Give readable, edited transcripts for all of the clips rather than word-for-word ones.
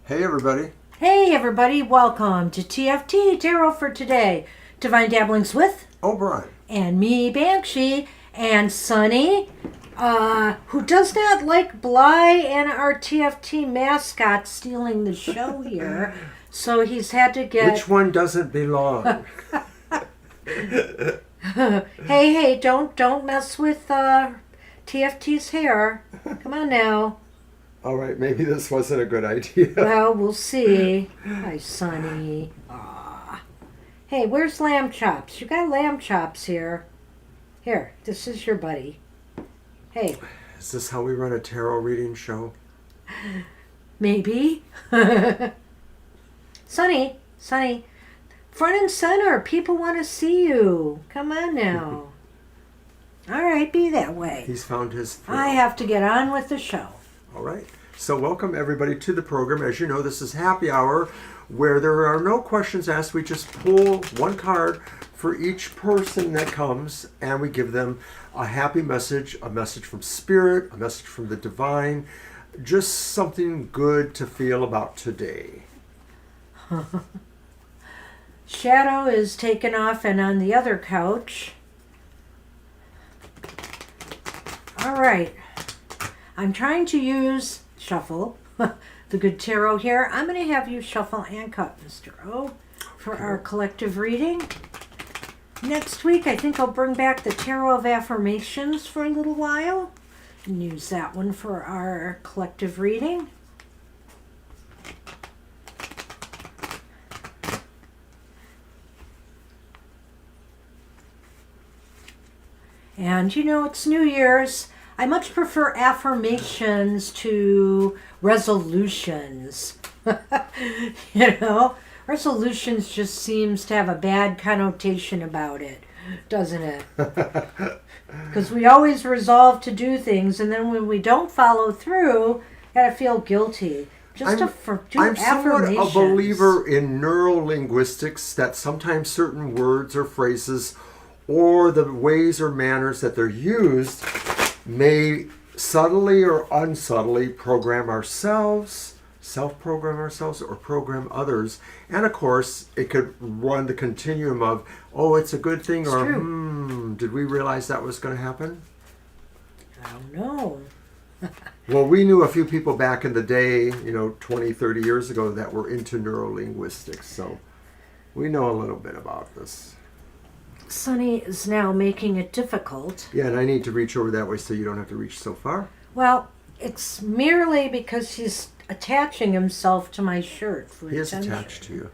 Hey everybody. Hey everybody, welcome to TFT, Tarot for Today. Divine Dabblings with Oberon. and me, Banshee, and Sunny, who does not like Bly and our TFT mascot stealing the show here. So he's had to get... Which one doesn't belong? Hey, don't mess with TFT's hair. Come on now. All right, maybe this wasn't a good idea. Well, we'll see. Hi, Sonny. Aw. Hey, where's Lamb Chops? You got Lamb Chops here. Here, this is your buddy. Hey. Is this how we run a tarot reading show? Maybe. Sonny, front and center. People want to see you. Come on now. All right, be that way. He's found his thrill. I have to get on with the show. All right. So welcome everybody to the program. As you know, this is happy hour where there are no questions asked. We just pull one card for each person that comes and we give them a happy message, a message from spirit, a message from the divine, just something good to feel about today. Shadow is taken off and on the other couch. All right. I'm trying to use shuffle, the good tarot here. I'm going to have you shuffle and cut, Mr. O, for our collective reading. Next week, I think I'll bring back the Tarot of Affirmations for a little while and use that one for our collective reading. And you know, it's New Year's. I much prefer affirmations to resolutions. You know, resolutions just seems to have a bad connotation about it, doesn't it? Because we always resolve to do things, and then when we don't follow through, gotta feel guilty. Just do I'm affirmations. somewhat a believer in neurolinguistics, that sometimes certain words or phrases or the ways or manners that they're used may subtly or unsubtly program ourselves, self-program ourselves, or program others. And of course, it could run the continuum of, oh, it's a good thing, It's or, true. did we realize that was going to happen? I don't know. Well, we knew a few people back in the day, 20, 30 years ago that were into neurolinguistics. So we know a little bit about this. Sonny is now making it difficult. Yeah, and I need to reach over that way so you don't have to reach so far. Well, it's merely because he's attaching himself to my shirt for He is attention. attached to you.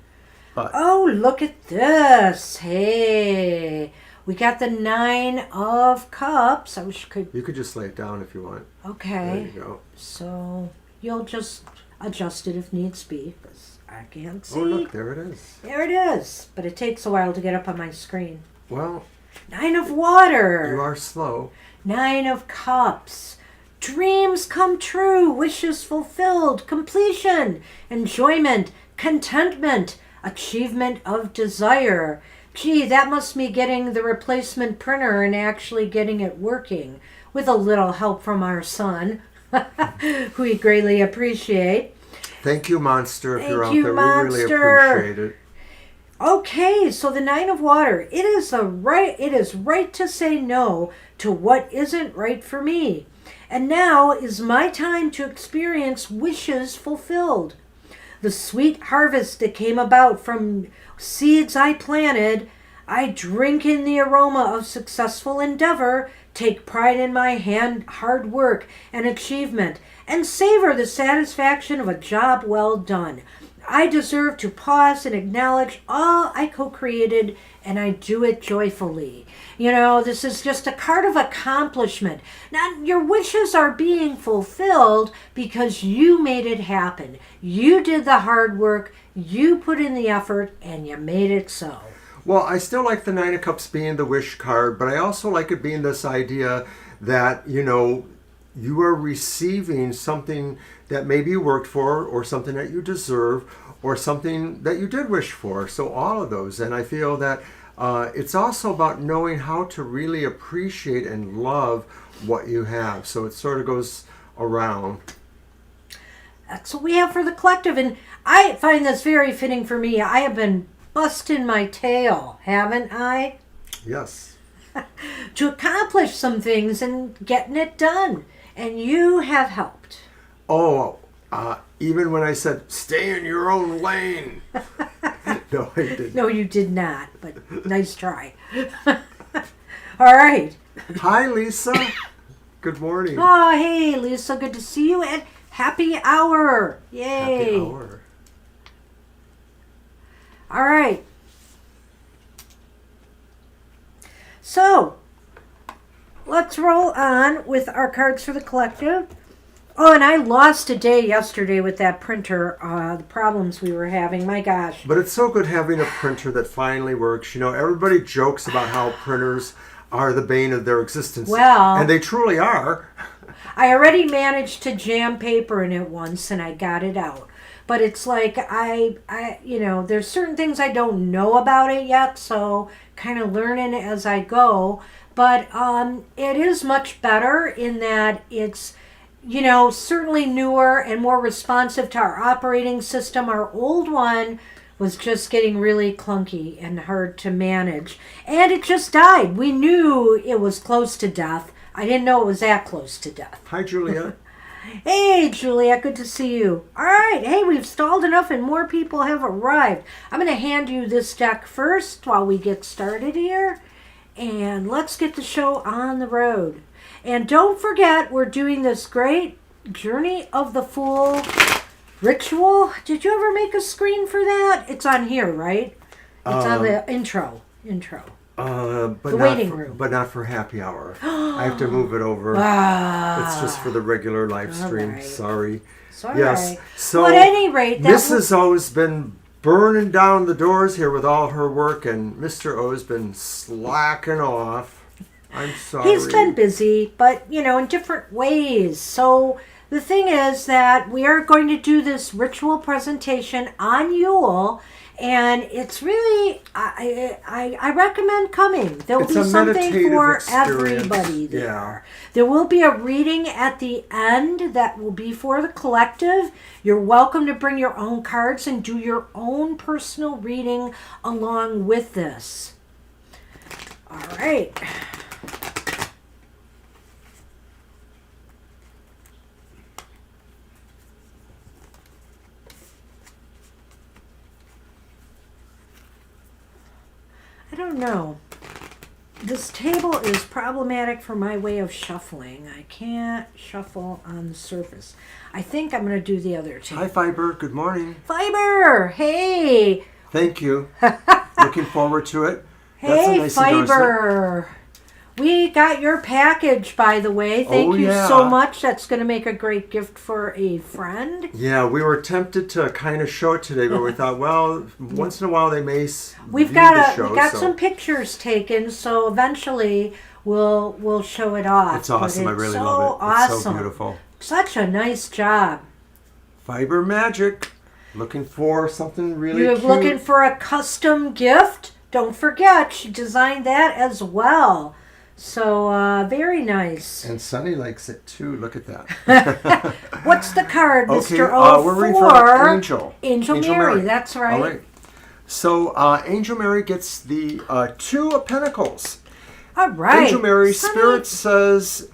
But Oh, look at this. Hey, we got the 9 of Cups. I wish I could... you could just lay it down if you want. Okay. There you go. So you'll just adjust it if needs be, because I can't see. Oh, look, there it is. There it is. But it takes a while to get up on my screen. Well, 9 of Water. you are slow. 9 of Cups. Dreams come true, wishes fulfilled, completion, enjoyment, contentment, achievement of desire. Gee, that must be getting the replacement printer and actually getting it working, with a little help from our son, who we greatly appreciate. Thank you, Monster, if you're out Thank you, there. We really Monster. appreciate it. Okay, so the 9 of Water. It is right to say no to what isn't right for me. And now is my time to experience wishes fulfilled. The sweet harvest that came about from seeds I planted, I drink in the aroma of successful endeavor, take pride in my hard work and achievement, and savor the satisfaction of a job well done. I deserve to pause and acknowledge all I co-created, and I do it joyfully. You know, this is just a card of accomplishment. Now, your wishes are being fulfilled because you made it happen. You did the hard work, you put in the effort, and you made it so. Well, I still like the 9 of Cups being the wish card, but I also like it being this idea that, you are receiving something that maybe you worked for, or something that you deserve, or something that you did wish for. So all of those. And I feel that it's also about knowing how to really appreciate and love what you have. So it sort of goes around. that's what we have for the collective. And I find this very fitting for me. I have been busting my tail, haven't I? Yes. To accomplish some things and getting it done. And you have helped. Oh, even when I said, stay in your own lane. No, I didn't. No, you did not, but nice try. All right. Hi, Lisa. Good morning. Oh, hey, Lisa. Good to see you. And happy hour. Yay. Happy hour. All right. So, let's roll on with our cards for the collective. Oh, and I lost a day yesterday with that printer, the problems we were having. My gosh. But it's so good having a printer that finally works. You know, everybody jokes about how printers are the bane of their existence. Well, and they truly are. I already managed to jam paper in it once, and I got it out. But it's like there's certain things I don't know about it yet, so kind of learning as I go. But it is much better in that it's, certainly newer and more responsive to our operating system. Our old one was just getting really clunky and hard to manage. And it just died. We knew it was close to death. I didn't know it was that close to death. Hi, Julia. Hey, Julia, good to see you. All right, hey, we've stalled enough and more people have arrived. I'm going to hand you this deck first while we get started here. And let's get the show on the road. And don't forget, we're doing this great Journey of the Fool ritual. Did you ever make a screen for that? It's on here, right? It's on the intro. But the waiting room. But not for happy hour. I have to move it over. It's just for the regular live stream. Right. Sorry. Sorry. Yes. So well, at any rate, Mrs. O's been burning down the doors here with all her work, and Mr. O's been slacking off. I'm sorry. He's been busy, but, in different ways. So the thing is that we are going to do this ritual presentation on Yule, and it's really, I recommend coming. There will be something for everybody there. Yeah. There will be a reading at the end that will be for the collective. You're welcome to bring your own cards and do your own personal reading along with this. All right. I don't know. This table is problematic for my way of shuffling. I can't shuffle on the surface. I think I'm going to do the other table. Hi, Fiber. Good morning. Fiber! Hey! Thank you. Looking forward to it. That's a nice Fiber! endorsement. We got your package, by the way. Thank you so much. That's going to make a great gift for a friend. Yeah, we were tempted to kind of show it today, but we thought, well, once in a while they may we got some pictures taken, so eventually we'll show it off. It's awesome. I really love it. Awesome. It's so beautiful. Such a nice job. Fiber magic. Looking for something really You're cute. looking for a custom gift? Don't forget, she designed that as well. So, very nice. And Sunny likes it too. Look at that. What's the card, okay, Mr. O? We're reading for Angel. Angel Mary, that's right. All right. So, Angel Mary gets the Two of Pentacles. All right. Angel Mary, Sunny. Spirit says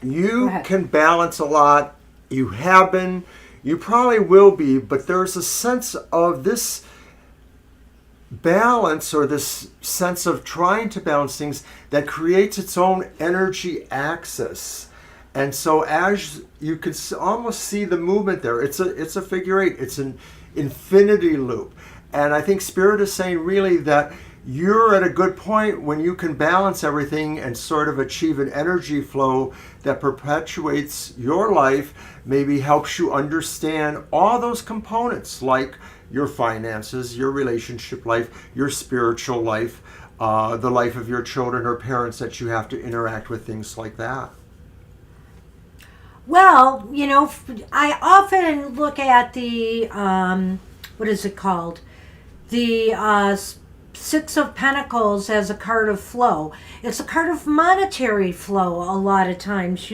you can balance a lot. You have been. You probably will be. But there's a sense of this balance, or this sense of trying to balance things, that creates its own energy axis. And so as you can almost see the movement there, it's a figure eight, it's an infinity loop. And I think Spirit is saying really that you're at a good point when you can balance everything and sort of achieve an energy flow that perpetuates your life, maybe helps you understand all those components, like your finances, your relationship life, your spiritual life, the life of your children or parents that you have to interact with, things like that. Well, I often look at the, what is it called? The Six of Pentacles as a card of flow. It's a card of monetary flow a lot of times,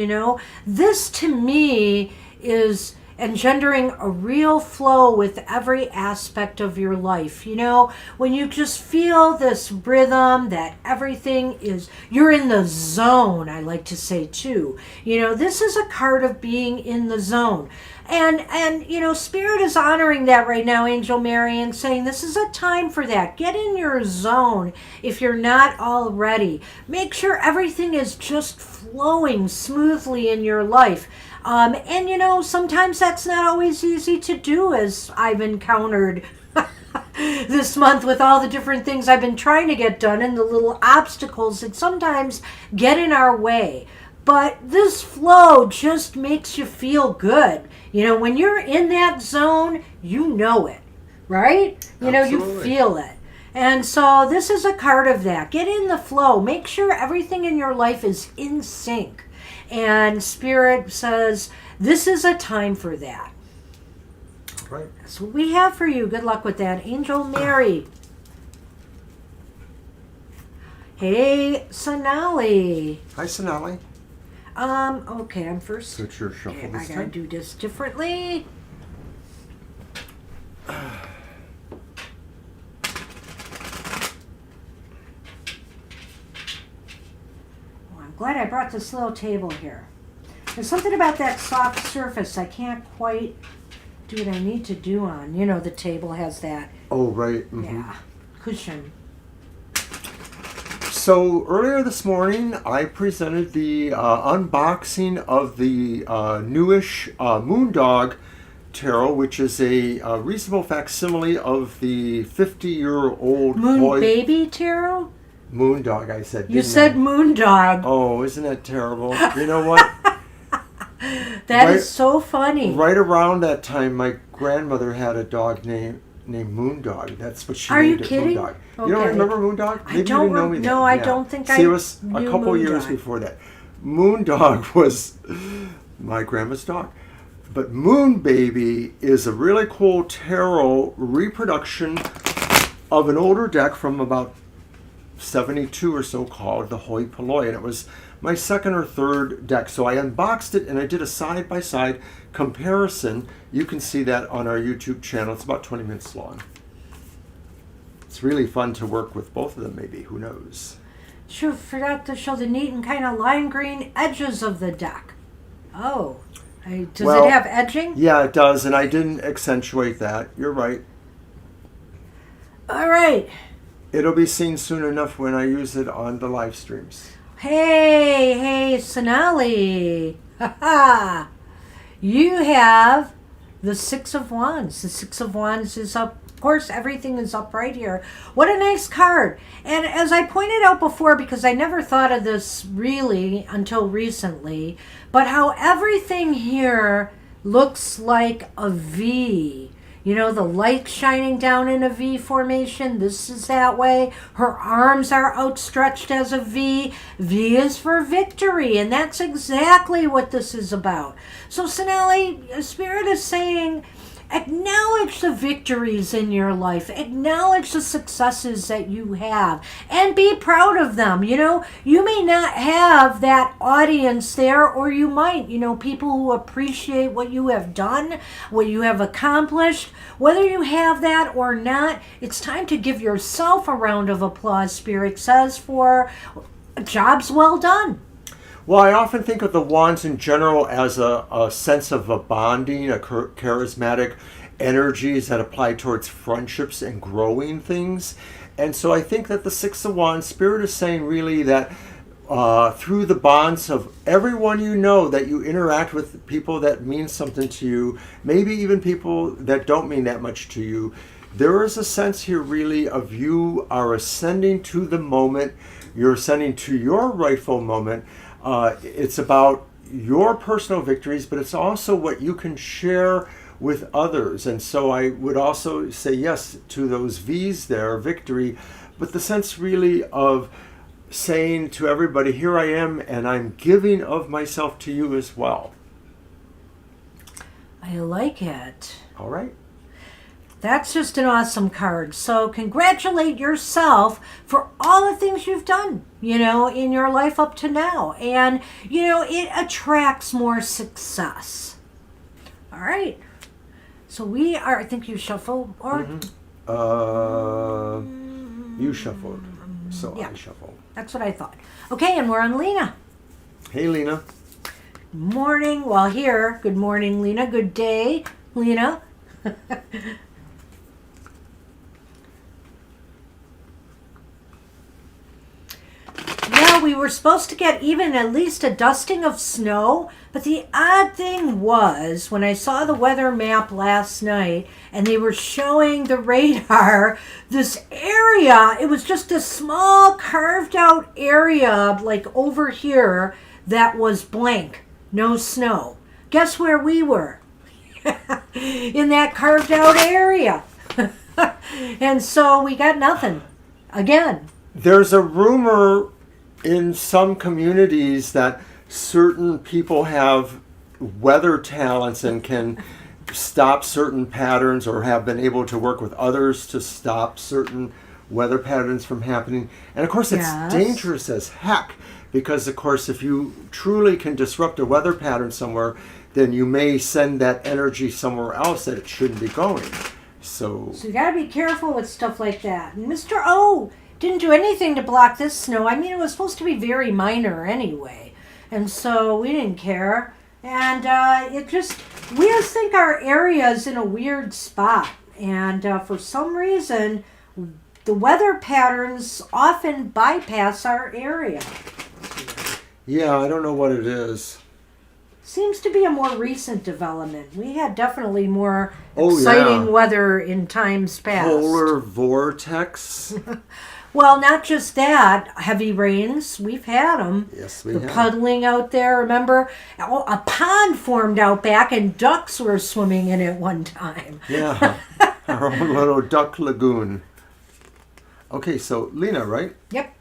This to me is engendering a real flow with every aspect of your life. You know, when you just feel this rhythm that everything is, you're in the zone, I like to say too. You know, this is a card of being in the zone. And you know, Spirit is honoring that right now, Angel Mary, and saying this is a time for that. Get in your zone if you're not already. Make sure everything is just flowing smoothly in your life. And you know, sometimes that's not always easy to do, as I've encountered this month with all the different things I've been trying to get done and the little obstacles that sometimes get in our way. But this flow just makes you feel good. You know, when you're in that zone, you know it, right? You know, you feel it. And so this is a card of that. Get in the flow. Make sure everything in your life is in sync. And Spirit says, this is a time for that. Right. That's what we have for you. Good luck with that. Angel Mary. Hey, Sonali. Hi, Sonali. Okay, I'm first. So it's your shuffle Okay, this I gotta time? do this differently. I'm glad I brought this little table here. There's something about that soft surface I can't quite do what I need to do on. You know, the table has that, Oh, right. Mhm. yeah, cushion. So earlier this morning, I presented the unboxing of the newish Moondog Tarot, which is a reasonable facsimile of the 50-year-old Moon Baby Tarot? Moondog, I said. You didn't said I? Moondog. Oh, isn't that terrible? You know what? That is so funny. Right around that time, my grandmother had a dog named Moondog. That's what she Are you named it, kidding? Moondog. You don't Okay. remember Moondog? I Maybe don't you didn't know me no, then. I Yeah. don't think See, I it was a knew couple years Moondog. before that. Moondog was my grandma's dog. But Moon Baby is a really cool tarot reproduction of an older deck from about 72 or so called the Hoi Polloi, and it was my second or third deck. So I unboxed it and I did a side-by-side comparison. You can see that on our YouTube channel. It's about 20 minutes long. It's really fun to work with both of them, maybe. Who knows? Sure, forgot to show the neat and kind of lime green edges of the deck. Oh, does Well, it have edging? Yeah, it does, and I didn't accentuate that. You're right. All right. It'll be seen soon enough when I use it on the live streams. Hey, Sonali. Ha ha. You have the Six of Wands. The Six of Wands is up. Of course, everything is up right here. What a nice card. And as I pointed out before, because I never thought of this really until recently, but how everything here looks like a V. You know, the light shining down in a V formation. This is that way. Her arms are outstretched as a V. V is for victory, and that's exactly what this is about. So, Sonali, Spirit is saying, acknowledge the victories in your life. Acknowledge the successes that you have and be proud of them. You know, you may not have that audience there, or you might, you know, people who appreciate what you have done, what you have accomplished. Whether you have that or not, it's time to give yourself a round of applause, Spirit says, for jobs well done. Well, I often think of the wands in general as a sense of a bonding, a charismatic energies that apply towards friendships and growing things. And so I think that the Six of Wands, Spirit is saying really that through the bonds of everyone you know, that you interact with people that mean something to you, maybe even people that don't mean that much to you, there is a sense here really of you are ascending to the moment, you're ascending to your rightful moment. It's about your personal victories, but it's also what you can share with others. And so I would also say yes to those V's there, victory, but the sense really of saying to everybody, here I am, and I'm giving of myself to you as well. I like it. All right. That's just an awesome card. So congratulate yourself for all the things you've done, you know, in your life up to now. And, you know, it attracts more success. All right. So we are, I think you shuffle, or? You shuffled, so Yeah. I shuffle. That's what I thought. Okay, and we're on Lena. Hey, Lena. Morning. Well, here. Good morning, Lena. Good day, Lena. Yeah, we were supposed to get even at least a dusting of snow, but the odd thing was when I saw the weather map last night and they were showing the radar, this area, it was just a small carved out area like over here that was blank, no snow. Guess where we were? In that carved out area. And so we got nothing again. There's a rumor in some communities that certain people have weather talents and can stop certain patterns, or have been able to work with others to stop certain weather patterns from happening. And of course, it's Yes. dangerous as heck, because of course, if you truly can disrupt a weather pattern somewhere, then you may send that energy somewhere else that it shouldn't be going. So So you gotta be careful with stuff like that. And Mr. O didn't do anything to block this snow. I mean, it was supposed to be very minor anyway. And so we didn't care. And we just think our area's in a weird spot. And for some reason, the weather patterns often bypass our area. yeah, I don't know what it is. Seems to be a more recent development. We had definitely more Oh, exciting yeah. weather in times past. Polar vortex. Well, not just that, heavy rains, we've had them. Yes, we The have. puddling out there, remember? Oh, a pond formed out back and ducks were swimming in it one time. Yeah, our own little duck lagoon. Okay, so Lena, right? Yep.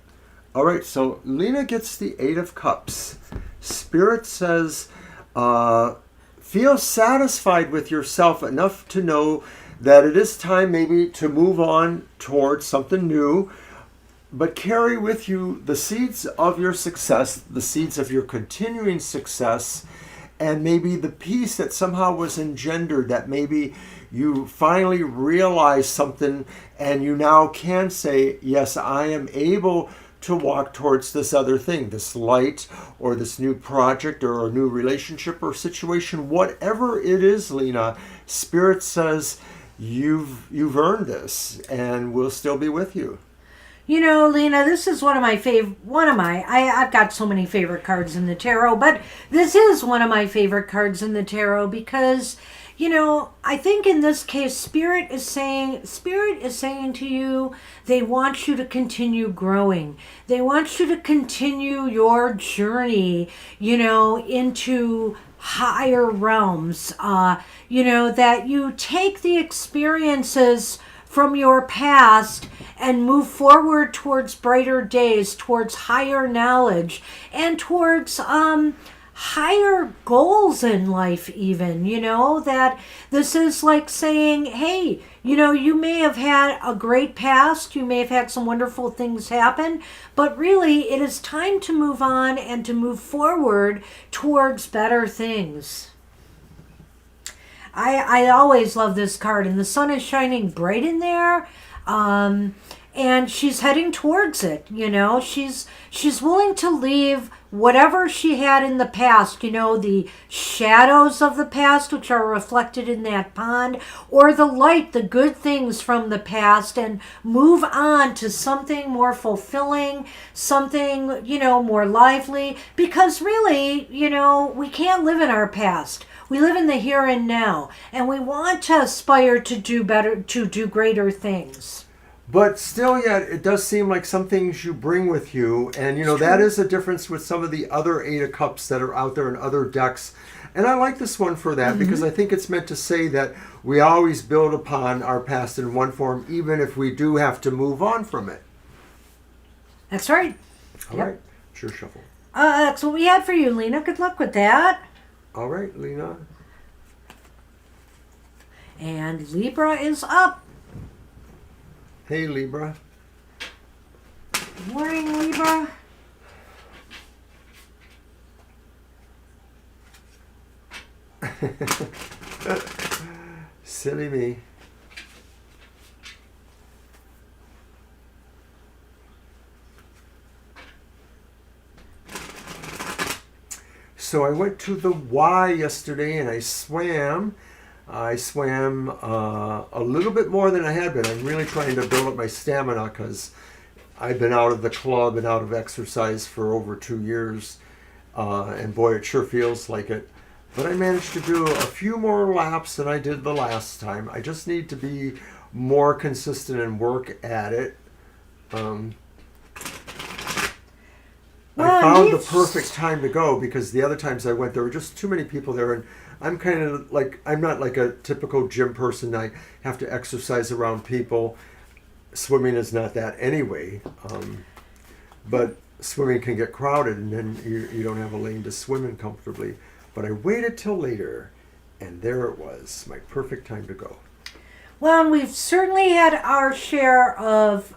All right, so Lena gets the Eight of Cups. Spirit says, feel satisfied with yourself enough to know that it is time maybe to move on towards something new, but carry with you the seeds of your success, the seeds of your continuing success, and maybe the peace that somehow was engendered, that maybe you finally realize something and you now can say, yes, I am able to walk towards this other thing, this light or this new project or a new relationship or situation, whatever it is, Lena. Spirit says you've earned this and we'll still be with you. You know, Lena, this is I've got so many favorite cards in the tarot, but this is one of my favorite cards in the tarot because, you know, I think in this case, Spirit is saying to you, they want you to continue growing. They want you to continue your journey, you know, into higher realms, you know, that you take the experiences from your past and move forward towards brighter days, towards higher knowledge, and towards higher goals in life even, you know, that this is like saying, hey, you know, you may have had a great past, you may have had some wonderful things happen, but really it is time to move on and to move forward towards better things. I always love this card, and the sun is shining bright in there, and she's heading towards it. You know, she's willing to leave whatever she had in the past. You know, the shadows of the past, which are reflected in that pond, or the light, the good things from the past, and move on to something more fulfilling, something, you know, more lively. Because really, you know, we can't live in our past. We live in the here and now, and we want to aspire to do better, to do greater things. But still, yet, it does seem like some things you bring with you. And, you know, that is a difference with some of the other Eight of Cups that are out there in other decks. And I like this one for that because I think it's meant to say that we always build upon our past in one form, even if we do have to move on from it. That's right. All right. Sure shuffle. That's what we had for you, Lena. Good luck with that. All right, Lena. And Libra is up. Hey, Libra. Good morning, Libra. Silly me. So I went to the Y yesterday and I swam. I swam a little bit more than I had been. I'm really trying to build up my stamina because I've been out of the club and out of exercise for over 2 years. And boy, it sure feels like it. But I managed to do a few more laps than I did the last time. I just need to be more consistent and work at it. I found the perfect time to go because the other times I went, there were just too many people there. And I'm kind of like, I'm not like a typical gym person. I have to exercise around people. Swimming is not that anyway. But swimming can get crowded and then you don't have a lane to swim in comfortably. But I waited till later, and there it was, my perfect time to go. Well, and we've certainly had our share of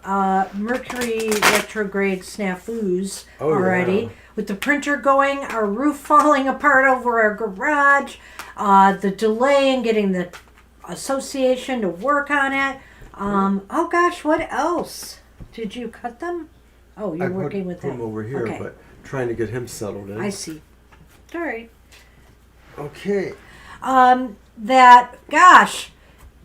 Mercury retrograde snafus already. Yeah. With the printer going, our roof falling apart over our garage, the delay in getting the association to work on it. Oh gosh, what else? Did you cut them? Oh, you're working with them. them. I'm over here, okay. But trying to get him settled in. I see. All right. Okay. Gosh,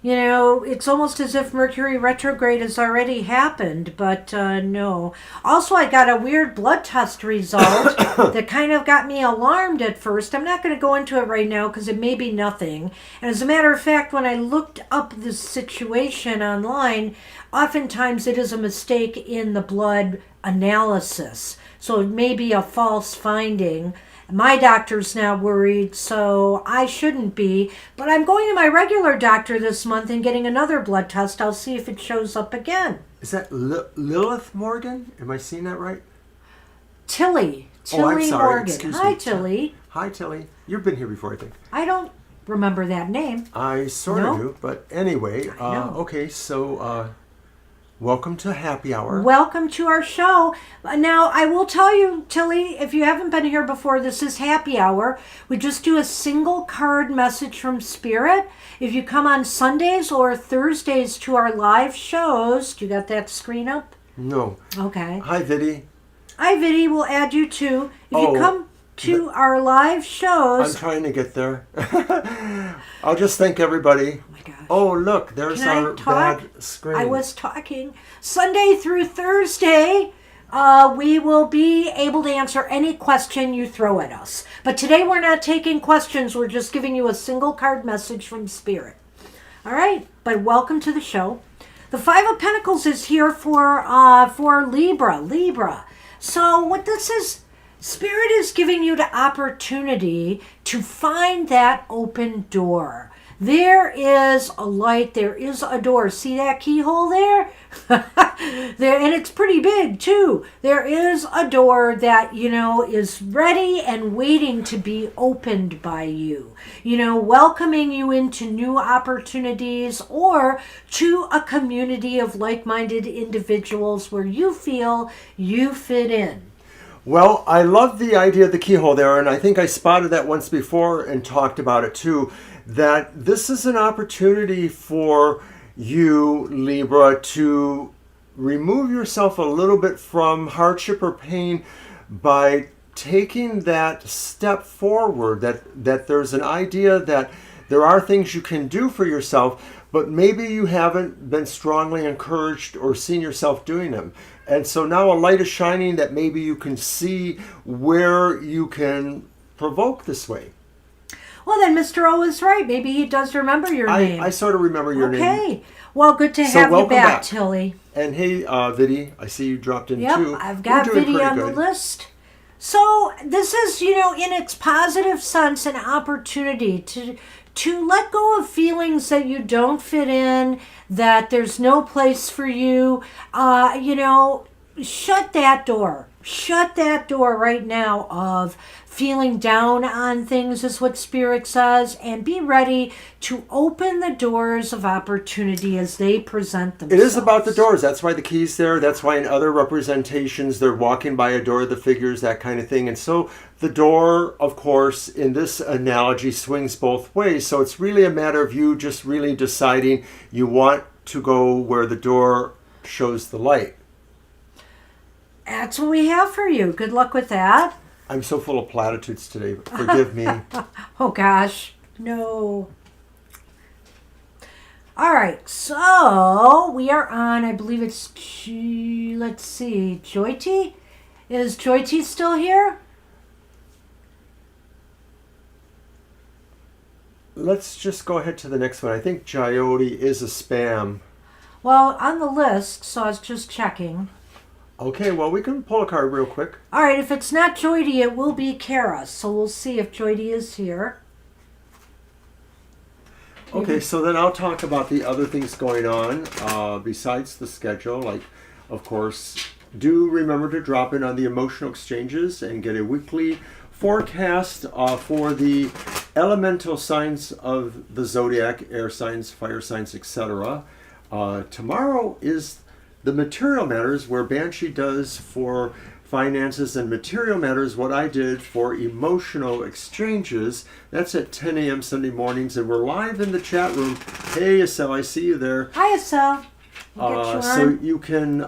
it's almost as if Mercury retrograde has already happened, but no. Also, I got a weird blood test result that kind of got me alarmed at first. I'm not going to go into it right now because it may be nothing. And as a matter of fact, when I looked up this situation online, oftentimes it is a mistake in the blood analysis. So it may be a false finding. My doctor's now worried, so I shouldn't be. But I'm going to my regular doctor this month and getting another blood test. I'll see if it shows up again. Is that Lilith Morgan? Am I seeing that right? Tilly. I'm sorry. Morgan. Excuse Hi, me. Tilly. Hi, Tilly. You've been here before, I think. I don't remember that name. I sort of do, but anyway. I know. Okay, so welcome to Happy Hour. Welcome to our show. Now, I will tell you, Tilly, if you haven't been here before, this is Happy Hour. We just do a single card message from Spirit. If you come on Sundays or Thursdays to our live shows, do you got that screen up? No. Okay. Hi, Viddy. Hi, Viddy. We'll add you too. If you come to our live shows... I'm trying to get there. I'll just thank everybody. Oh, my gosh. Oh, look, there's our bad screen. I was talking. Sunday through Thursday, we will be able to answer any question you throw at us. But today we're not taking questions. We're just giving you a single card message from Spirit. All right, but welcome to the show. The Five of Pentacles is here for Libra. So what this is, Spirit is giving you the opportunity to find that open door. There is a light, there is a door. See that keyhole there? And it's pretty big too. There is a door that, is ready and waiting to be opened by you. Welcoming you into new opportunities or to a community of like-minded individuals where you feel you fit in. Well, I love the idea of the keyhole there, and I think I spotted that once before and talked about it too, that this is an opportunity for you, Libra, to remove yourself a little bit from hardship or pain by taking that step forward, that there's an idea that there are things you can do for yourself, but maybe you haven't been strongly encouraged or seen yourself doing them. And so now a light is shining that maybe you can see where you can provoke this way. Well, then Mr. O is right. Maybe he does remember your name. I sort of remember your name. Okay. Well, good to have you back, Tilly. And hey, Viddy, I see you dropped in too. Yep, I've got Viddy on the list. So this is, in its positive sense, an opportunity to let go of feelings that you don't fit in, that there's no place for you. Shut that door. Shut that door right now of feeling down on things, is what Spirit says, and be ready to open the doors of opportunity as they present themselves. It is about the doors. That's why the key's there. That's why in other representations they're walking by a door, the figures, that kind of thing. And so the door, of course, in this analogy swings both ways. So it's really a matter of you just really deciding you want to go where the door shows the light. That's what we have for you. Good luck with that. I'm so full of platitudes today. Forgive me. Oh gosh, no. All right, so we are on, I believe it's, let's see, Joyty? Is Joyty still here? Let's just go ahead to the next one. I think Jyoti is a spam. Well, on the list, so I was just checking. Okay, well, we can pull a card real quick. All right, if it's not Joyty, it will be Kara. So we'll see if Joyty is here. Okay, so then I'll talk about the other things going on besides the schedule. Like, of course, do remember to drop in on the emotional exchanges and get a weekly forecast for the elemental signs of the zodiac, air signs, fire signs, etc. Tomorrow is the material matters, where Banshee does for finances and material matters what I did for emotional exchanges. That's at 10 a.m. Sunday mornings, and we're live in the chat room. Hey, Estelle, I see you there. Hi, Estelle. So you can,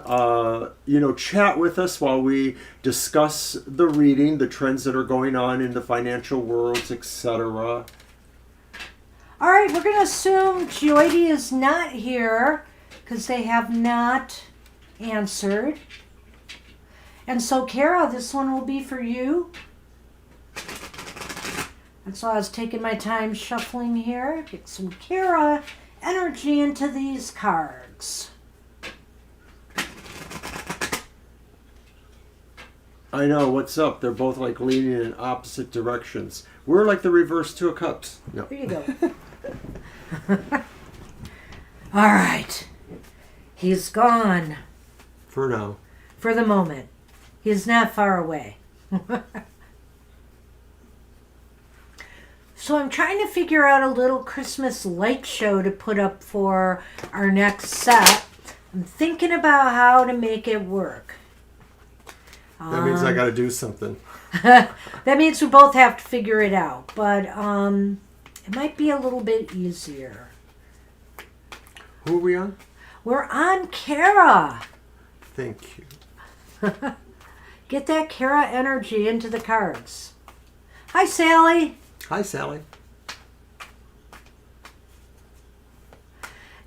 chat with us while we discuss the reading, the trends that are going on in the financial worlds, etc. All right, we're going to assume Joyty is not here because they have not answered. And so, Kara, this one will be for you. That's why I was taking my time shuffling here. Get some Kara energy into these cards. I know, what's up? They're both like leaning in opposite directions. We're like the reverse Two of Cups. No. Here you go. All right. He's gone. For now. For the moment. He's not far away. So I'm trying to figure out a little Christmas light show to put up for our next set. I'm thinking about how to make it work. That means I got to do something. That means we both have to figure it out. But it might be a little bit easier. Who are we on? We're on Kara. Thank you. Get that Kara energy into the cards. Hi, Sally. Hi, Sally.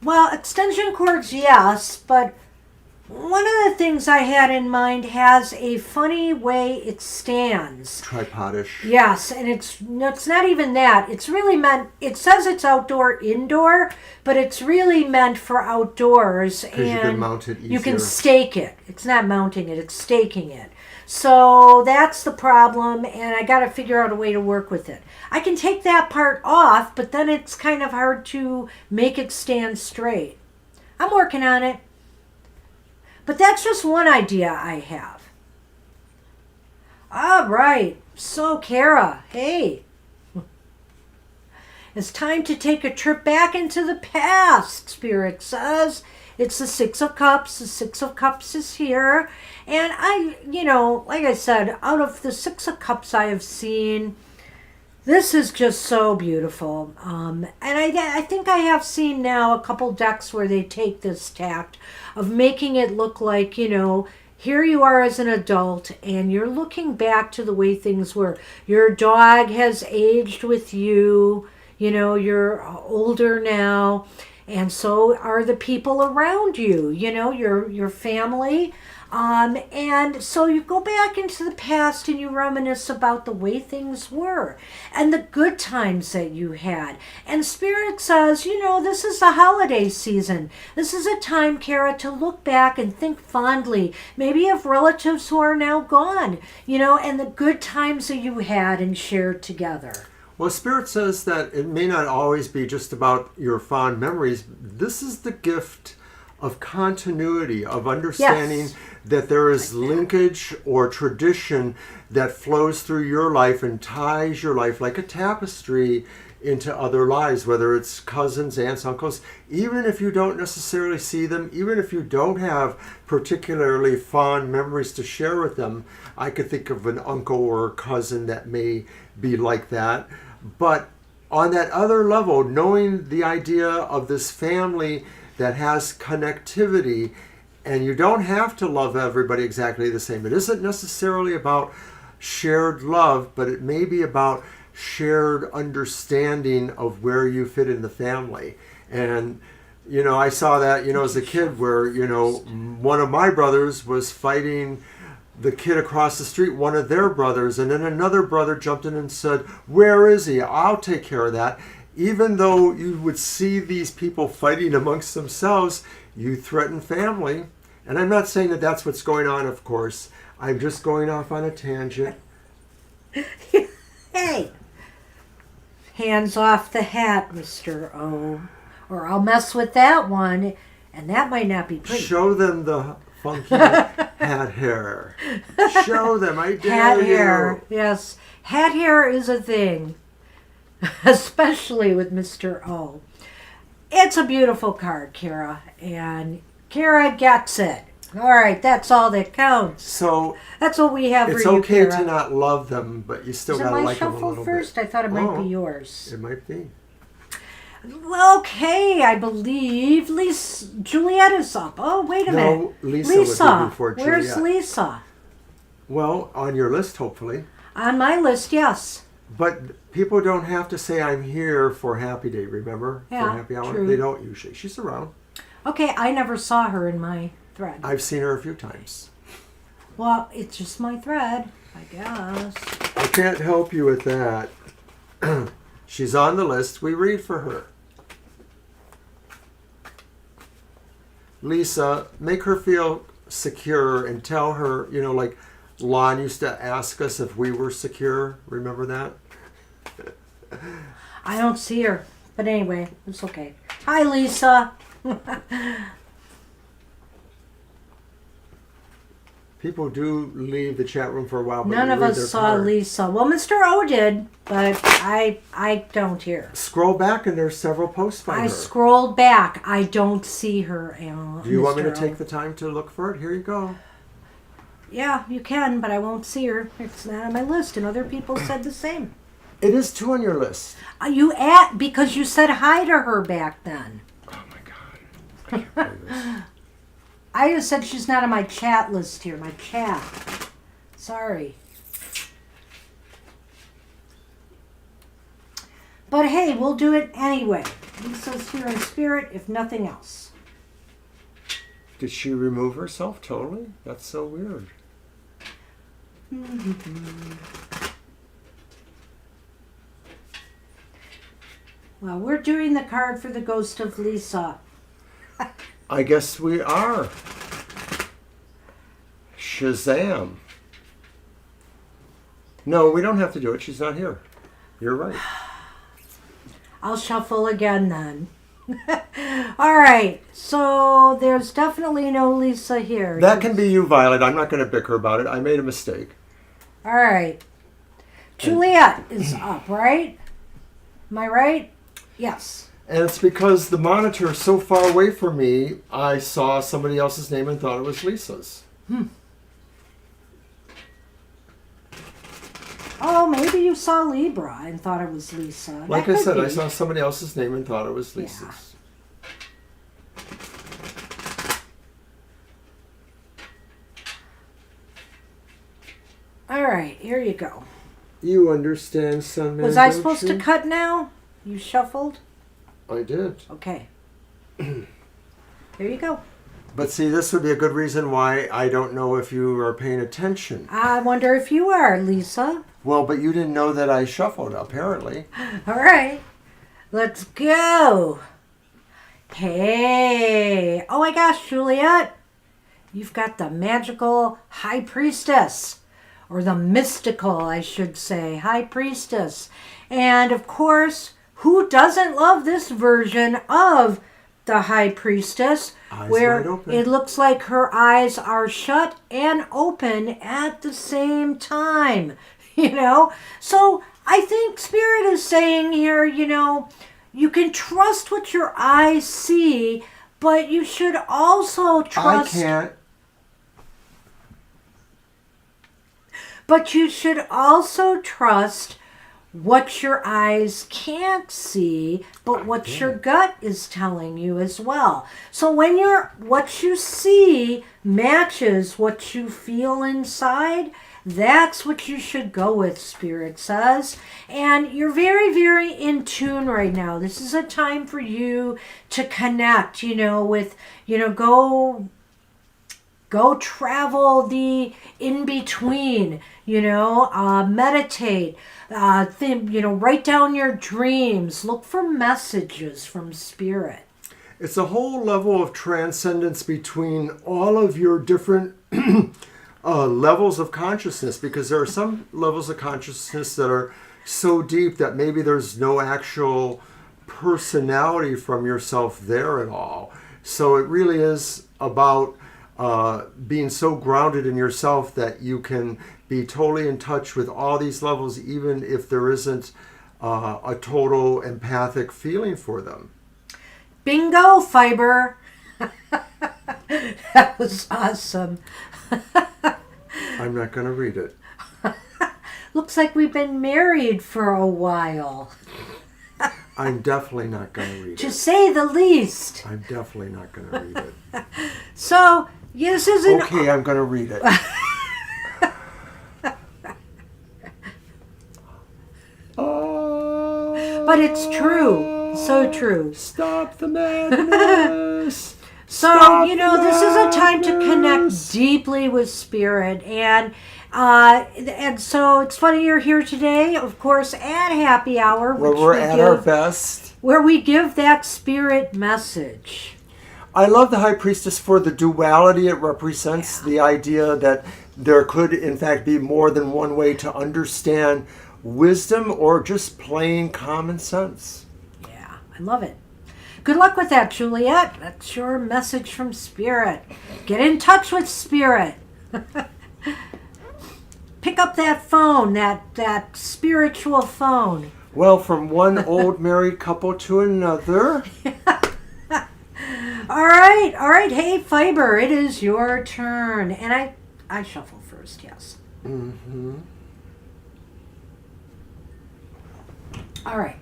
Well, extension cords, yes, but one of the things I had in mind has a funny way it stands. Tripodish. Yes, and it's not even that. It's really meant, it says it's outdoor, indoor, but it's really meant for outdoors. Because you can mount it easier. You can stake it. It's not mounting it, it's staking it. So that's the problem, and I got to figure out a way to work with it. I can take that part off, but then it's kind of hard to make it stand straight. I'm working on it. But that's just one idea I have. All right. So, Kara, hey. It's time to take a trip back into the past, Spirit says. It's the Six of Cups. The Six of Cups is here. And like I said, out of the Six of Cups I have seen, this is just so beautiful. And I think I have seen now a couple decks where they take this tact of making it look like, here you are as an adult and you're looking back to the way things were. Your dog has aged with you. You're older now. And so are the people around you, your family. And so you go back into the past and you reminisce about the way things were and the good times that you had. And Spirit says, this is the holiday season. This is a time, Kara, to look back and think fondly, maybe of relatives who are now gone, and the good times that you had and shared together. Well, Spirit says that it may not always be just about your fond memories. This is the gift of continuity, of understanding that there is linkage or tradition that flows through your life and ties your life like a tapestry into other lives, whether it's cousins, aunts, uncles, even if you don't necessarily see them, even if you don't have particularly fond memories to share with them. I could think of an uncle or a cousin that may be like that. But on that other level, knowing the idea of this family that has connectivity, and you don't have to love everybody exactly the same. It isn't necessarily about shared love, but it may be about shared understanding of where you fit in the family. And I saw that as a kid, where one of my brothers was fighting the kid across the street, one of their brothers, and then another brother jumped in and said, "Where is he? I'll take care of that." Even though you would see these people fighting amongst themselves, you threaten family. And I'm not saying that that's what's going on, of course. I'm just going off on a tangent. Hey, hands off the hat, Mr. O, or I'll mess with that one, and that might not be pretty. Show them the funky hat hair. Show them, I dare Hat you. hair, yes. Hat hair is a thing, especially with Mr. O. It's a beautiful card, Kara, and Kara gets it. All right, that's all that counts. So that's what we have for it's you, okay Kara. to not love them, but you still gotta like them a little shuffle first? bit. I thought it might be yours. It might be. Okay, I believe Juliet is up. Oh, wait a minute. No, Lisa was here before Juliet. Where's Lisa? Well, on your list, hopefully. On my list, yes. But people don't have to say I'm here for Happy Day, remember? Yeah, for Happy Hour. true. They don't usually. She's around. Okay, I never saw her in my thread. I've seen her a few times. Well, it's just my thread, I guess. I can't help you with that. She's on the list. We read for her. Lisa, make her feel secure and tell her, like Lon used to ask us if we were secure. Remember that? I don't see her. But anyway, it's okay. Hi, Lisa. People do leave the chat room for a while. But None of us saw Lisa. Well, Mr. O did, but I don't hear. Scroll back and there's several posts by her. I scrolled back. I don't see her. Do you want me to take the time to look for it? Here you go. Yeah, you can, but I won't see her. It's not on my list, and other people said the same. It is 2 on your list. Because you said hi to her back then. Oh my God. I can't believe this. I just said she's not on my chat list here. My chat. Sorry. But hey, we'll do it anyway. Lisa's here in spirit, if nothing else. Did she remove herself totally? That's so weird. Well, we're doing the card for the ghost of Lisa. I guess we are. Shazam. No, we don't have to do it. She's not here. You're right. I'll shuffle again then. All right, so there's definitely no Lisa here. That can be you, Violet. I'm not going to bicker about it. I made a mistake. All right. Juliet is up, right? Am I right? Yes. And it's because the monitor is so far away from me, I saw somebody else's name and thought it was Lisa's. Oh, maybe you saw Libra and thought it was Lisa. Like I said, I saw somebody else's name and thought it was Lisa's. All right, here you go. You understand, Sunman? Was I supposed to cut now? You shuffled? I did. Okay. Here you go. But see, this would be a good reason why I don't know if you are paying attention. I wonder if you are, Lisa. Well, but you didn't know that I shuffled, apparently. All right. Let's go. Hey. Oh my gosh, Juliet. You've got the magical High Priestess. Or the mystical, I should say, High Priestess. And of course, who doesn't love this version of the High Priestess? Eyes where wide open. it looks like her eyes are shut and open at the same time, you know? So I think Spirit is saying here, you know, you can trust what your eyes see, but you should also trust... I can't. But you should also trust what your eyes can't see, but what your gut is telling you as well. So when what you see matches what you feel inside, that's what you should go with, Spirit says. And you're very, very in tune right now. This is a time for you to connect, you know, with, you know, go travel the in-between, you know, meditate, you know, write down your dreams, look for messages from Spirit. It's a whole level of transcendence between all of your different levels of consciousness, because there are some levels of consciousness that are so deep that maybe there's no actual personality from yourself there at all. So it really is about being so grounded in yourself that you can be totally in touch with all these levels, even if there isn't a total empathic feeling for them. Bingo, Fiber. That was awesome. I'm not going to read it. Looks like we've been married for a while. I'm definitely not going to read it. To say the least. I'm definitely not going to read it. So, this is an... Okay, I'm going to read it. But it's true. So true. Stop the madness. So, you know, this is a time to connect deeply with Spirit. And so it's funny you're here today, of course, at Happy Hour. Where we're at our best. Where we give that Spirit message. I love the High Priestess for the duality it represents, the idea that there could, in fact, be more than one way to understand wisdom or just plain common sense. Yeah, I love it. Good luck with that, Juliet. That's your message from Spirit. Get in touch with Spirit. Pick up that phone, that spiritual phone. Well, from one old married couple to another. All right. Hey, Fiber, it is your turn. And I shuffle first, yes. Mm-hmm. All right.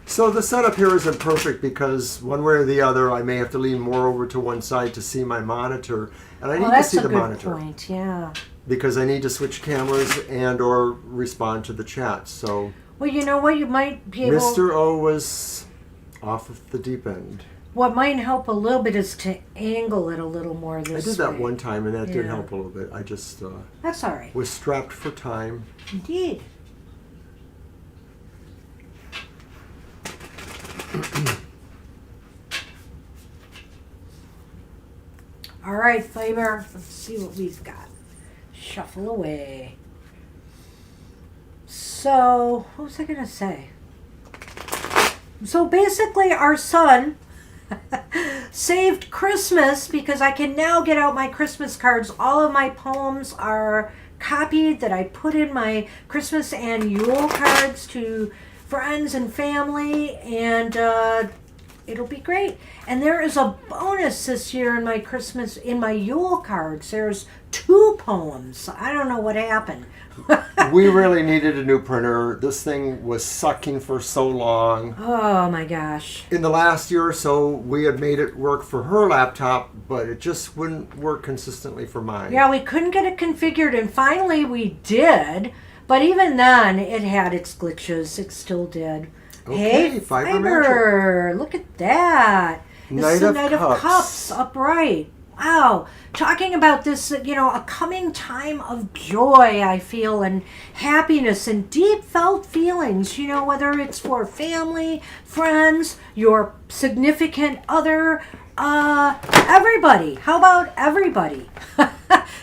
So the setup here isn't perfect because one way or the other, I may have to lean more over to one side to see my monitor, and I need to see the monitor. That's a good point, yeah. Because I need to switch cameras and or respond to the chat. So, well, you know what, you might be able. Mr. O was off of the deep end. What might help a little bit is to angle it a little more this way. I did that one time, and that did help a little bit. I just that's all right. Was strapped for time. Indeed. All right, Fiber. Let's see what we've got. Shuffle away. So, what was I going to say? So basically, our son saved Christmas because I can now get out my Christmas cards. All of my poems are copied that I put in my Christmas and Yule cards to friends and family, and it'll be great. And there is a bonus this year in my Yule cards. There's 2 poems. I don't know what happened. We really needed a new printer. This thing was sucking for so long. Oh my gosh. In the last year or so, we had made it work for her laptop, but it just wouldn't work consistently for mine. Yeah, we couldn't get it configured, and finally we did. But even then, it had its glitches. It still did. Okay, hey, Fiber. Look at that. This is the Knight of Cups, upright. Wow, talking about this, a coming time of joy, I feel, and happiness and deep felt feelings, whether it's for family, friends, your significant other, everybody. How about everybody?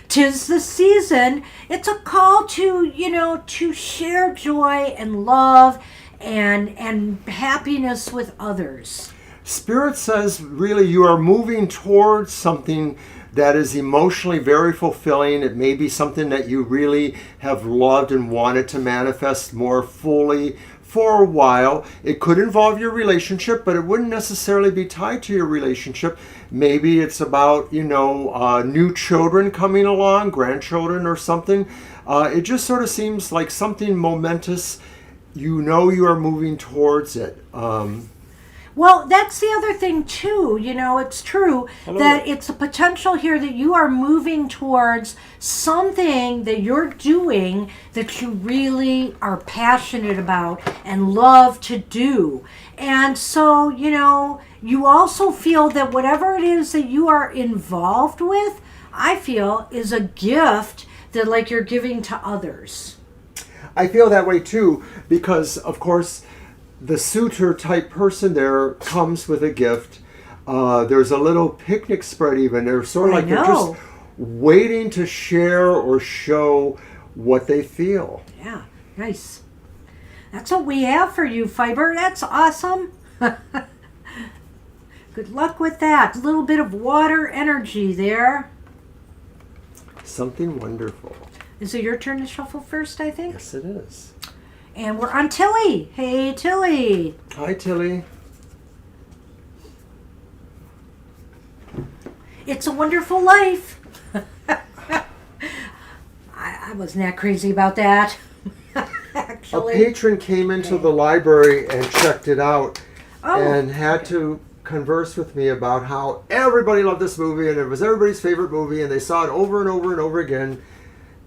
'Tis the season. It's a call to share joy and love and happiness with others. Spirit says, really, you are moving towards something that is emotionally very fulfilling. It may be something that you really have loved and wanted to manifest more fully for a while. It could involve your relationship, but it wouldn't necessarily be tied to your relationship. Maybe it's about, new children coming along, grandchildren or something. It just sort of seems like something momentous. You are moving towards it. Well, that's the other thing too. It's true that it's a potential here that you are moving towards something that you're doing that you really are passionate about and love to do. And so, you also feel that whatever it is that you are involved with, I feel is a gift that like you're giving to others. I feel that way too, because of course the suitor type person there comes with a gift. There's a little picnic spread even. They're sort of like they're just waiting to share or show what they feel. Yeah, nice. That's what we have for you, Fiber. That's awesome. Good luck with that. A little bit of water energy there. Something wonderful. Is it your turn to shuffle first, I think? Yes, it is. And we're on Tilly. Hey, Tilly. Hi, Tilly. It's a Wonderful Life. I wasn't that crazy about that. Actually. A patron came into the library and checked it out and had to converse with me about how everybody loved this movie and it was everybody's favorite movie and they saw it over and over and over again.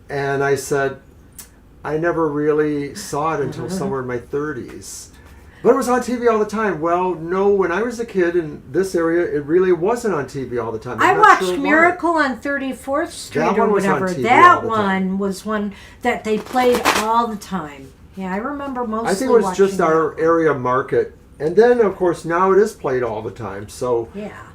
And I said, I never really saw it until somewhere in my 30s. But it was on TV all the time. Well, no, when I was a kid in this area, it really wasn't on TV all the time. I watched Miracle on 34th Street or whatever. That one was one that they played all the time. Yeah, I remember mostly I think it was just our area market. And then, of course, now it is played all the time. So, yeah.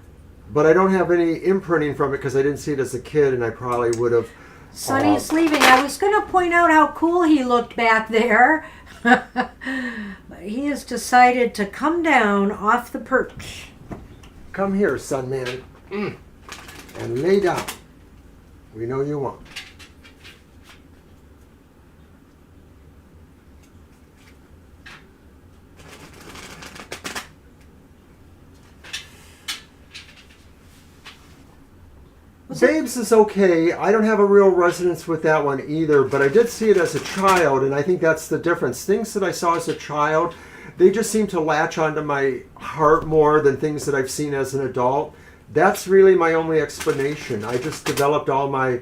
But I don't have any imprinting from it because I didn't see it as a kid, and I probably would have. Sonny's leaving. I was going to point out how cool he looked back there. But he has decided to come down off the perch. Come here, son man. And lay down. We know you won't. Babes is okay. I don't have a real resonance with that one either, but I did see it as a child, and I think that's the difference. Things that I saw as a child, they just seem to latch onto my heart more than things that I've seen as an adult. That's really my only explanation. I just developed all my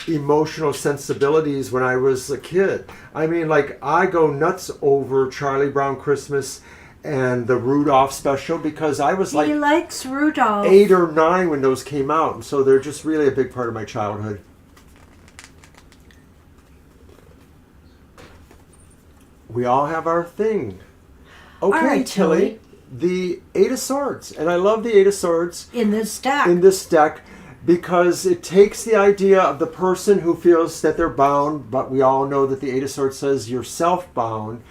emotional sensibilities when I was a kid. I mean, like, I go nuts over Charlie Brown Christmas and the Rudolph special because I was like, he likes Rudolph. 8 or 9 when those came out, and so they're just really a big part of my childhood. We all have our thing. Okay, all right, Tilly. The 8 of Swords, and I love the 8 of Swords in this deck because it takes the idea of the person who feels that they're bound, but we all know that the 8 of Swords says you're self-bound.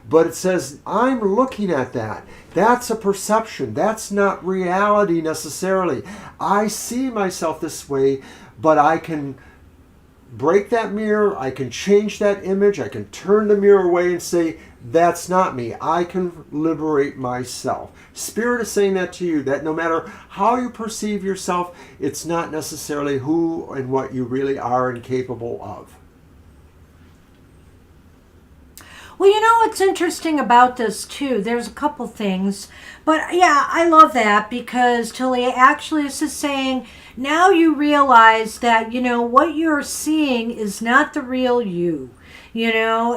But it says, I'm looking at that. That's a perception. That's not reality necessarily. I see myself this way, but I can break that mirror. I can change that image. I can turn the mirror away and say, that's not me. I can liberate myself. Spirit is saying that to you, that no matter how you perceive yourself, it's not necessarily who and what you really are and capable of. Well, what's interesting about this, too, there's a couple things. But, yeah, I love that because Tilly actually is just saying, now you realize that, what you're seeing is not the real you.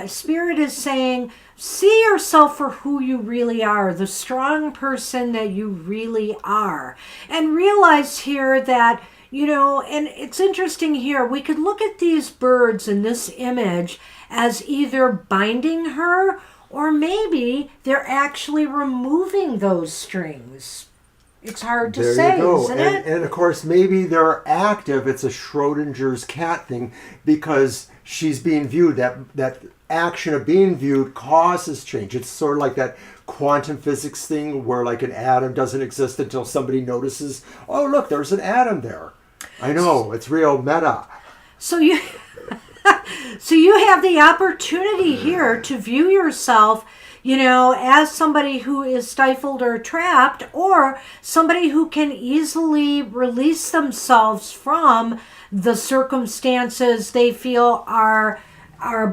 Spirit is saying, see yourself for who you really are, the strong person that you really are. And realize here that You know, and it's interesting here. We could look at these birds in this image as either binding her or maybe they're actually removing those strings. It's hard to There say, you go. isn't it? And of course, maybe they're active. It's a Schrodinger's cat thing because she's being viewed. That action of being viewed causes change. It's sort of like that quantum physics thing where like an atom doesn't exist until somebody notices, oh, look, there's an atom there. I know, it's real meta. So you so you have the opportunity here to view yourself, you know, as somebody who is stifled or trapped, or somebody who can easily release themselves from the circumstances they feel are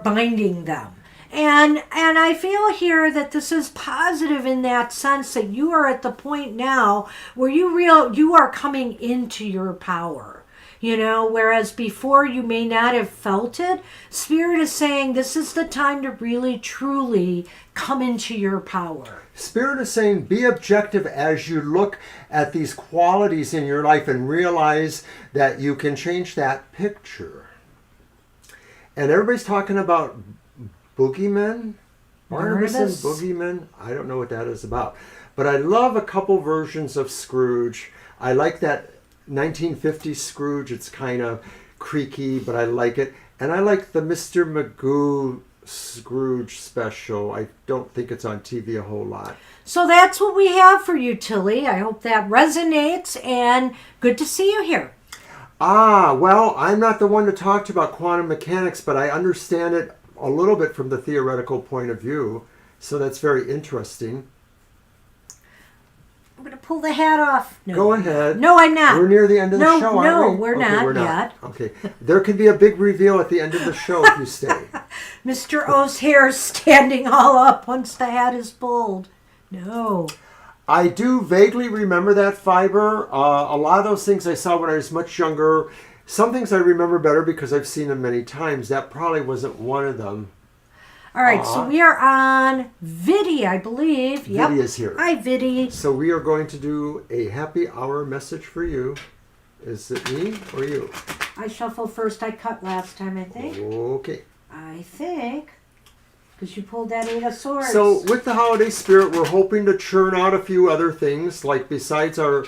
binding them. And I feel here that this is positive in that sense that you are at the point now where you are coming into your power. You know, whereas before you may not have felt it, Spirit is saying this is the time to really, truly come into your power. Spirit is saying be objective as you look at these qualities in your life and realize that you can change that picture. And everybody's talking about boogeymen, Barnabas and boogeymen. I don't know what that is about. But I love a couple versions of Scrooge. I like that 1950s Scrooge. It's kind of creaky, but I like it. And I like the Mr. Magoo Scrooge special. I don't think it's on TV a whole lot. So that's what we have for you, Tilly. I hope that resonates, and good to see you here. Well, I'm not the one to talk to about quantum mechanics, but I understand it a little bit from the theoretical point of view. So that's very interesting. I'm going to pull the hat off. No. Go ahead. No, I'm not. We're near the end of the show, aren't we? No, we're not yet. Okay. There could be a big reveal at the end of the show if you stay. Mr. O's hair standing all up once the hat is pulled. No. I do vaguely remember that fiber. A lot of those things I saw when I was much younger. Some things I remember better because I've seen them many times. That probably wasn't one of them. All right, so we are on Viddy, I believe. Viddy is here. Hi, Viddy. So we are going to do a happy hour message for you. Is it me or you? I shuffled first. I cut last time, I think. Okay. I think. Because you pulled that Eight of Swords. So with the holiday spirit, we're hoping to churn out a few other things, like besides our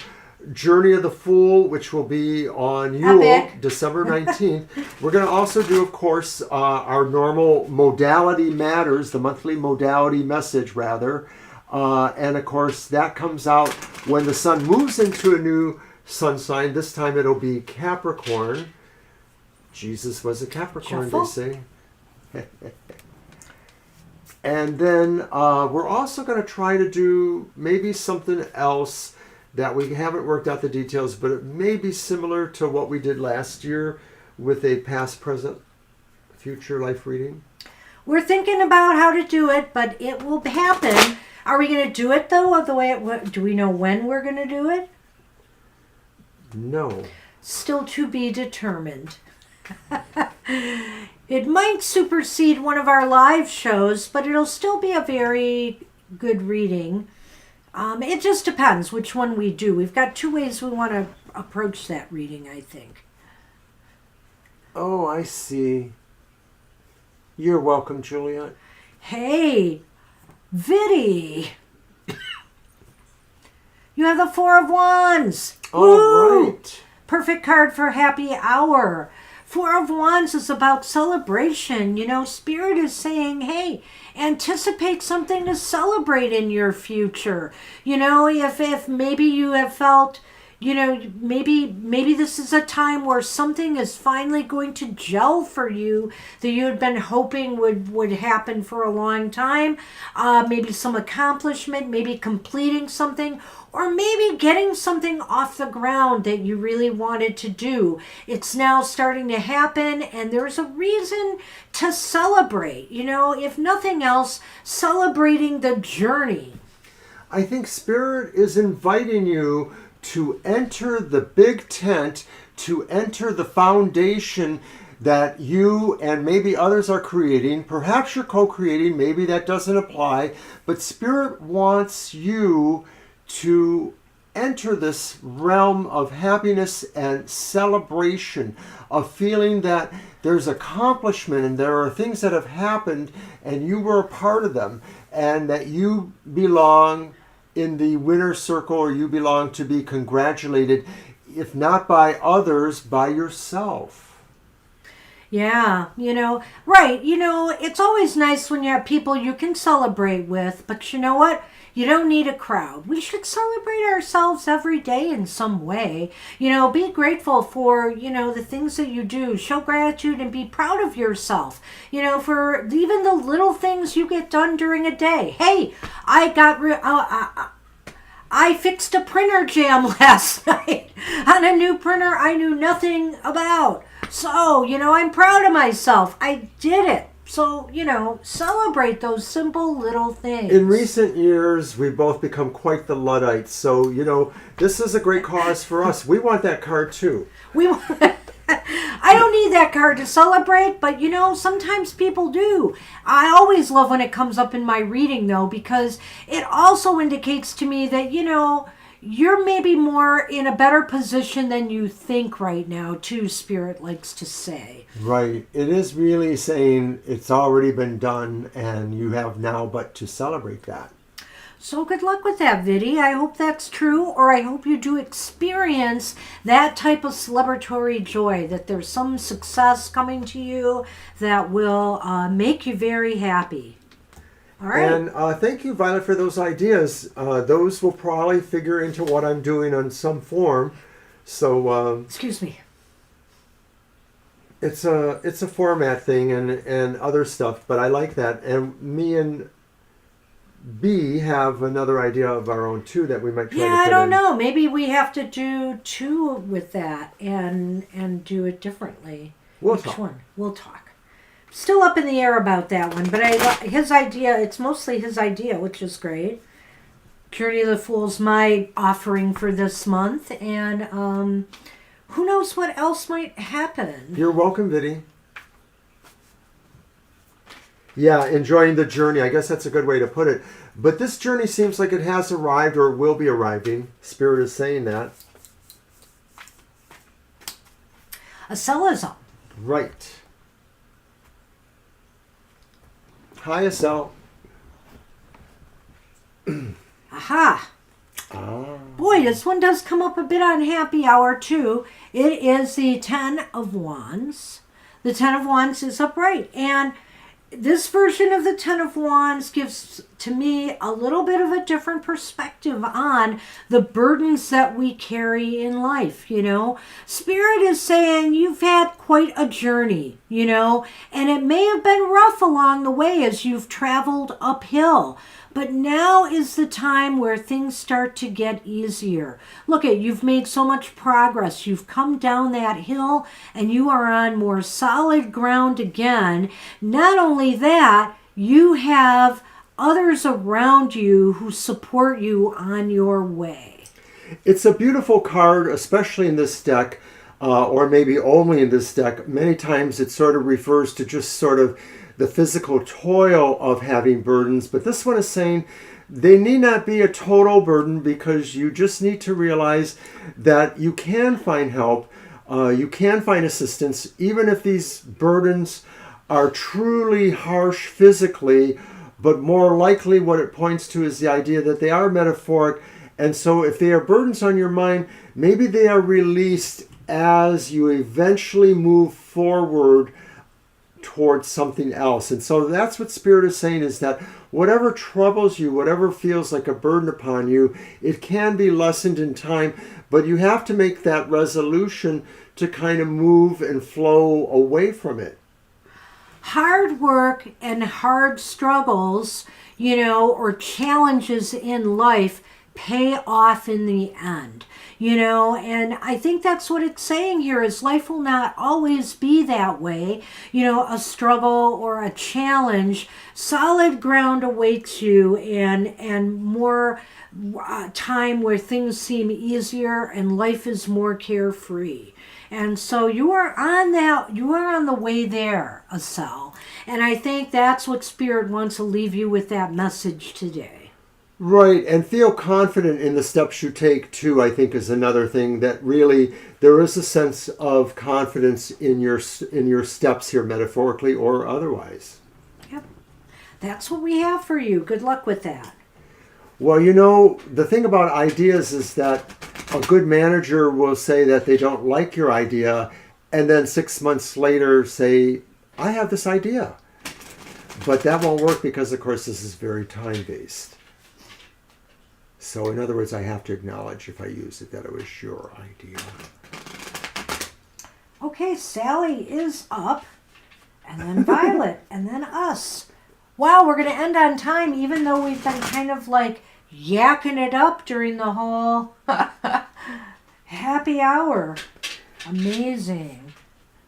Journey of the Fool, which will be on Yule, December 19th. We're going to also do, of course, our normal Modality Matters, the monthly modality message, rather. And, of course, that comes out when the sun moves into a new sun sign. This time it'll be Capricorn. Jesus was a Capricorn, Shuffle. they say. And then we're also going to try to do maybe something else that we haven't worked out the details, but it may be similar to what we did last year with a past, present, future life reading. We're thinking about how to do it, but it will happen. Are we going to do it, though, the way do we know when we're going to do it? No. Still to be determined. It might supersede one of our live shows, but it'll still be a very good reading. It just depends which one we do. We've got two ways we want to approach that reading, I think. Oh, I see. You're welcome, Juliet. Hey, Viddy. You have the Four of Wands. All Woo! right. Perfect card for happy hour. Four of Wands is about celebration. You know, Spirit is saying, hey, anticipate something to celebrate in your future. You know, if maybe you have felt, you know, maybe this is a time where something is finally going to gel for you that you had been hoping would happen for a long time. Maybe some accomplishment, maybe completing something, or maybe getting something off the ground that you really wanted to do. It's now starting to happen, and there's a reason to celebrate. You know, if nothing else, celebrating the journey. I think Spirit is inviting you to enter the big tent, to enter the foundation that you and maybe others are creating. Perhaps you're co-creating, maybe that doesn't apply, but Spirit wants you to enter this realm of happiness and celebration, of feeling that there's accomplishment and there are things that have happened and you were a part of them, and that you belong in the winner's circle, or you belong to be congratulated, if not by others, by yourself. Yeah, right. It's always nice when you have people you can celebrate with, but you know what? You don't need a crowd. We should celebrate ourselves every day in some way. Be grateful for, the things that you do. Show gratitude and be proud of yourself, for even the little things you get done during a day. Hey, I fixed a printer jam last night on a new printer I knew nothing about. So, I'm proud of myself. I did it. So, celebrate those simple little things. In recent years, we've both become quite the Luddites. So, this is a great cause for us. We want that card too. I don't need that card to celebrate, but sometimes people do. I always love when it comes up in my reading, though, because it also indicates to me that, you're maybe more in a better position than you think right now, too, Spirit likes to say. Right. It is really saying it's already been done and you have now but to celebrate that. So good luck with that, Viddy. I hope that's true, or I hope you do experience that type of celebratory joy, that there's some success coming to you that will make you very happy. All right. And thank you, Violet, for those ideas. Those will probably figure into what I'm doing on some form. So excuse me. It's a format thing and other stuff, but I like that. And me and B have another idea of our own too that we might try to I fit don't in. know. Maybe we have to do two with that and do it differently. We'll talk. One? We'll talk. Still up in the air about that one, but his idea, it's mostly his idea, which is great. Purity of the Fool's my offering for this month, and who knows what else might happen. You're welcome, Viddy. Yeah, enjoying the journey. I guess that's a good way to put it. But this journey seems like it has arrived or will be arriving. Spirit is saying that. A cell is up. Right. Hi, Estelle. Aha. Boy, this one does come up a bit on happy hour, too. It is the Ten of Wands. The Ten of Wands is upright. And this version of the Ten of Wands gives, to me, a little bit of a different perspective on the burdens that we carry in life, Spirit is saying you've had quite a journey, and it may have been rough along the way as you've traveled uphill. But now is the time where things start to get easier. Look you've made so much progress. You've come down that hill and you are on more solid ground again. Not only that, you have others around you who support you on your way. It's a beautiful card, especially in this deck, or maybe only in this deck. Many times it sort of refers to just sort of the physical toil of having burdens, but this one is saying they need not be a total burden, because you just need to realize that you can find help, you can find assistance, even if these burdens are truly harsh physically, but more likely what it points to is the idea that they are metaphoric. And so if they are burdens on your mind, maybe they are released as you eventually move forward towards something else. And so that's what Spirit is saying, is that whatever troubles you, whatever feels like a burden upon you, it can be lessened in time, but you have to make that resolution to kind of move and flow away from it. Hard work and hard struggles, or challenges in life pay off in the end, and I think that's what it's saying here, is life will not always be that way, a struggle or a challenge. Solid ground awaits you, and more time where things seem easier and life is more carefree. And so you are on the way there, Asel. And I think that's what Spirit wants to leave you with, that message today. Right, and feel confident in the steps you take too, I think is another thing that really there is a sense of confidence in your steps here, metaphorically or otherwise. Yep. That's what we have for you. Good luck with that. Well, you know, the thing about ideas is that a good manager will say that they don't like your idea and then 6 months later say, I have this idea. But that won't work because, of course, this is very time-based. So, in other words, I have to acknowledge if I use it that it was your idea. Okay, Sally is up, and then Violet, and then us. Wow, we're going to end on time, even though we've been kind of like yakking it up during the whole happy hour. Amazing.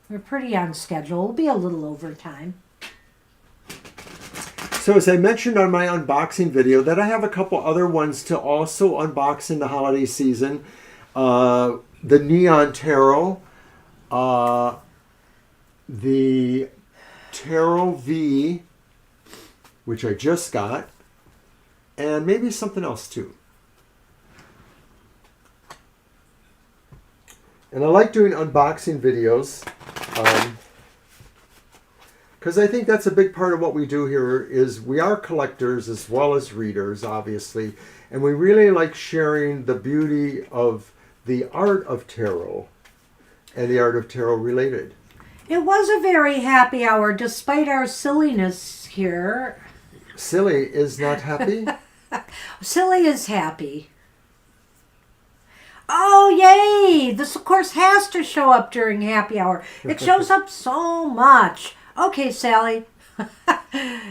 We're pretty on schedule. We'll be a little over time. So as I mentioned on my unboxing video, that I have a couple other ones to also unbox in the holiday season. The Neon Tarot, the Tarot V, which I just got, and maybe something else too. And I like doing unboxing videos. Because I think that's a big part of what we do here is we are collectors as well as readers, obviously. And we really like sharing the beauty of the art of tarot and the art of tarot related. It was a very happy hour despite our silliness here. Silly is not happy? Silly is happy. Oh, yay! This, of course, has to show up during happy hour. It shows up so much. Okay, Sally.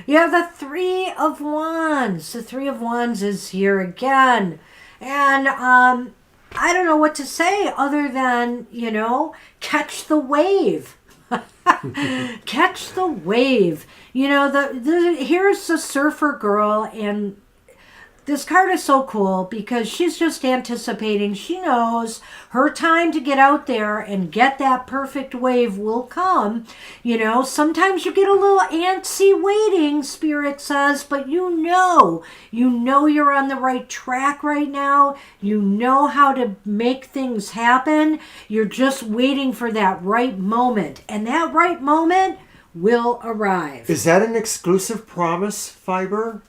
You have the Three of Wands. The Three of Wands is here again. And I don't know what to say other than, catch the wave. Catch the wave. Here's the surfer girl, and this card is so cool because she's just anticipating. She knows her time to get out there and get that perfect wave will come. Sometimes you get a little antsy waiting, Spirit says, but you know you're on the right track right now. You know how to make things happen. You're just waiting for that right moment. And that right moment will arrive. Is that an exclusive promise, Fiber?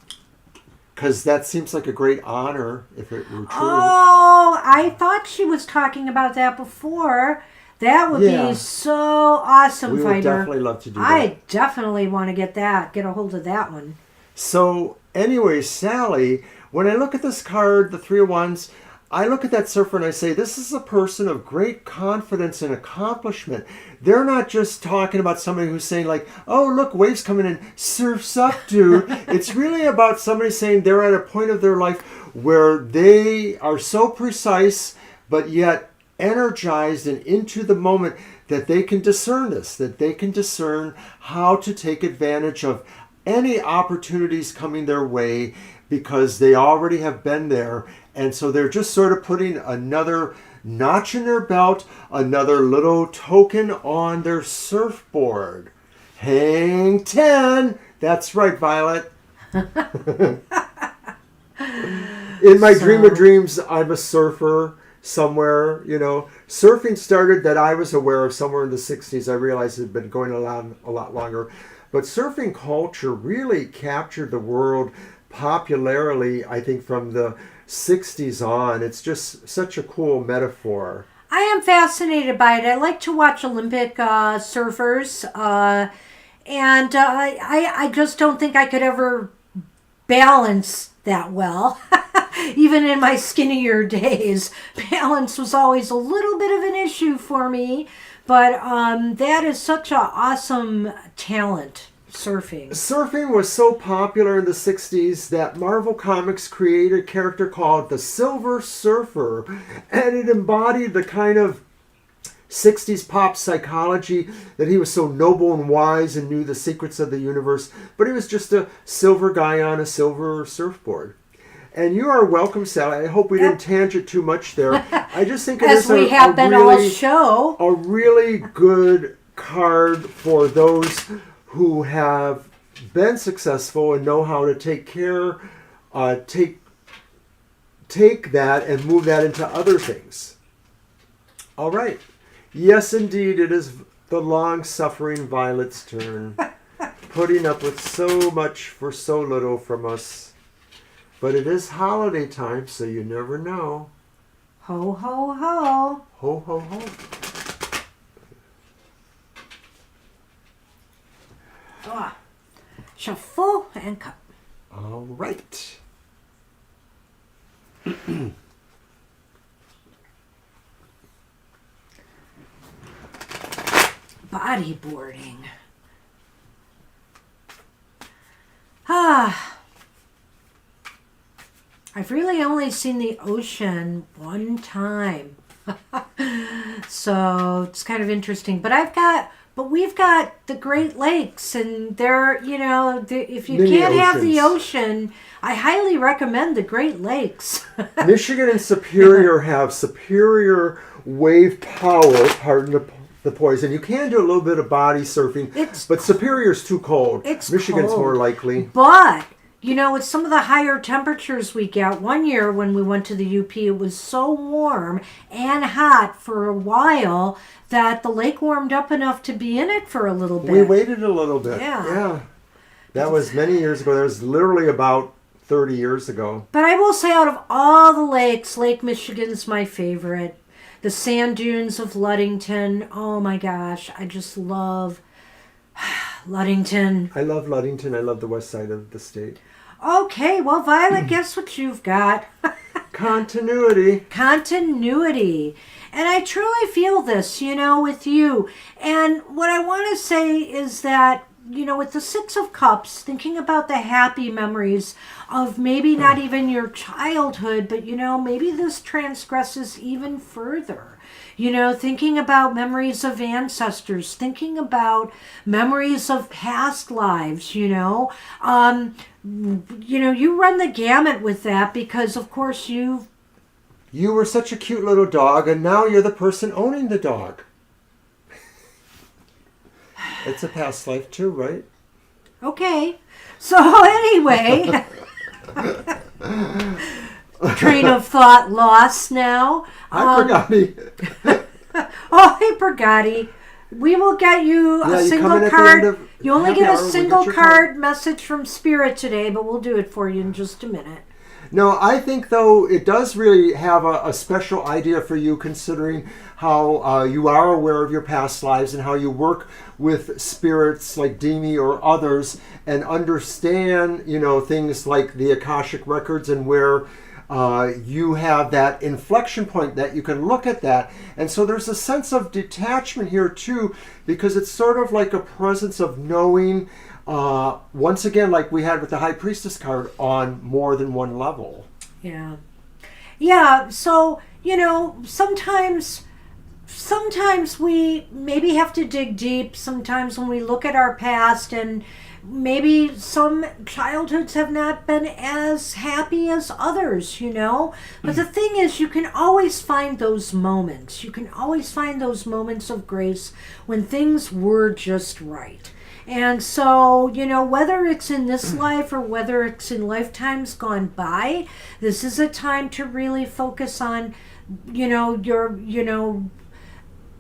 Because that seems like a great honor if it were true. Oh, I thought she was talking about that before. That would be so awesome, we Fiber. would definitely love to do that. I definitely want to get a hold of that one. So anyway, Sally, when I look at this card, the Three of Wands, I look at that surfer and I say, this is a person of great confidence and accomplishment. They're not just talking about somebody who's saying like, oh, look, waves coming in, surf's up, dude. It's really about somebody saying they're at a point of their life where they are so precise, but yet energized and into the moment that they can discern this, that they can discern how to take advantage of any opportunities coming their way because they already have been there. And so they're just sort of putting another notch in their belt, another little token on their surfboard. Hang 10. That's right, Violet. In my dream of dreams, I'm a surfer somewhere, Surfing started that I was aware of somewhere in the 60s. I realized it had been going on a lot longer. But surfing culture really captured the world popularly, I think, from the 60s on. It's just such a cool metaphor. I am fascinated by it. I like to watch Olympic surfers, and I just don't think I could ever balance that well. Even in my skinnier days, balance was always a little bit of an issue for me. But that is such an awesome talent. Surfing was so popular in the 60s that Marvel Comics created a character called the Silver Surfer, and it embodied the kind of 60s pop psychology that he was so noble and wise and knew the secrets of the universe, but he was just a silver guy on a silver surfboard. And you are welcome, Sally. I hope we didn't tangent too much there. I just think it is a really good card for those who have been successful and know how to take take that and move that into other things. All right. Yes, indeed, it is the long-suffering Violet's turn. Putting up with so much for so little from us. But it is holiday time, so you never know. Ho, ho, ho. Ho, ho, ho. Ah, shuffle and cup. All right. Bodyboarding. Ah. I've really only seen the ocean one time. So it's kind of interesting. But we've got the Great Lakes, and they're, if you Many can't have the oceans. ocean, I highly recommend the Great Lakes. Michigan and Superior have superior wave power, pardon the poison. You can do a little bit of body surfing, but Superior's too cold. It's Michigan's cold. more likely. But, with some of the higher temperatures we get, one year when we went to the UP, it was so warm and hot for a while that the lake warmed up enough to be in it for a little bit. We waited a little bit. Yeah. That was many years ago. That was literally about 30 years ago. But I will say, out of all the lakes, Lake Michigan's my favorite. The sand dunes of Ludington. Oh my gosh, I just love Ludington. I love Ludington. I love the west side of the state. Okay, well, Violet, guess what you've got? Continuity. Continuity. And I truly feel this, with you. And what I want to say is that, with the Six of Cups, thinking about the happy memories of maybe not even your childhood, but, maybe this transgresses even further. Thinking about memories of ancestors, thinking about memories of past lives, you run the gamut with that because, of course, you were such a cute little dog, and now you're the person owning the dog. It's a past life too, right? Okay. So anyway, train of thought lost now. I forgot me. Oh, hey, Bergatti. We will get you a single card. You only get a single card message from Spirit today, but we'll do it for you in just a minute. No, I think, though, it does really have a special idea for you, considering how you are aware of your past lives and how you work with spirits like Demi or others and understand, things like the Akashic Records and where you have that inflection point that you can look at that. And so there's a sense of detachment here, too, because it's sort of like a presence of knowing, once again, like we had with the High Priestess card, on more than one level. Yeah. Yeah, so, sometimes we maybe have to dig deep. Sometimes when we look at our past, and maybe some childhoods have not been as happy as others, But the thing is, you can always find those moments. You can always find those moments of grace when things were just right. And so, whether it's in this life or whether it's in lifetimes gone by, this is a time to really focus on,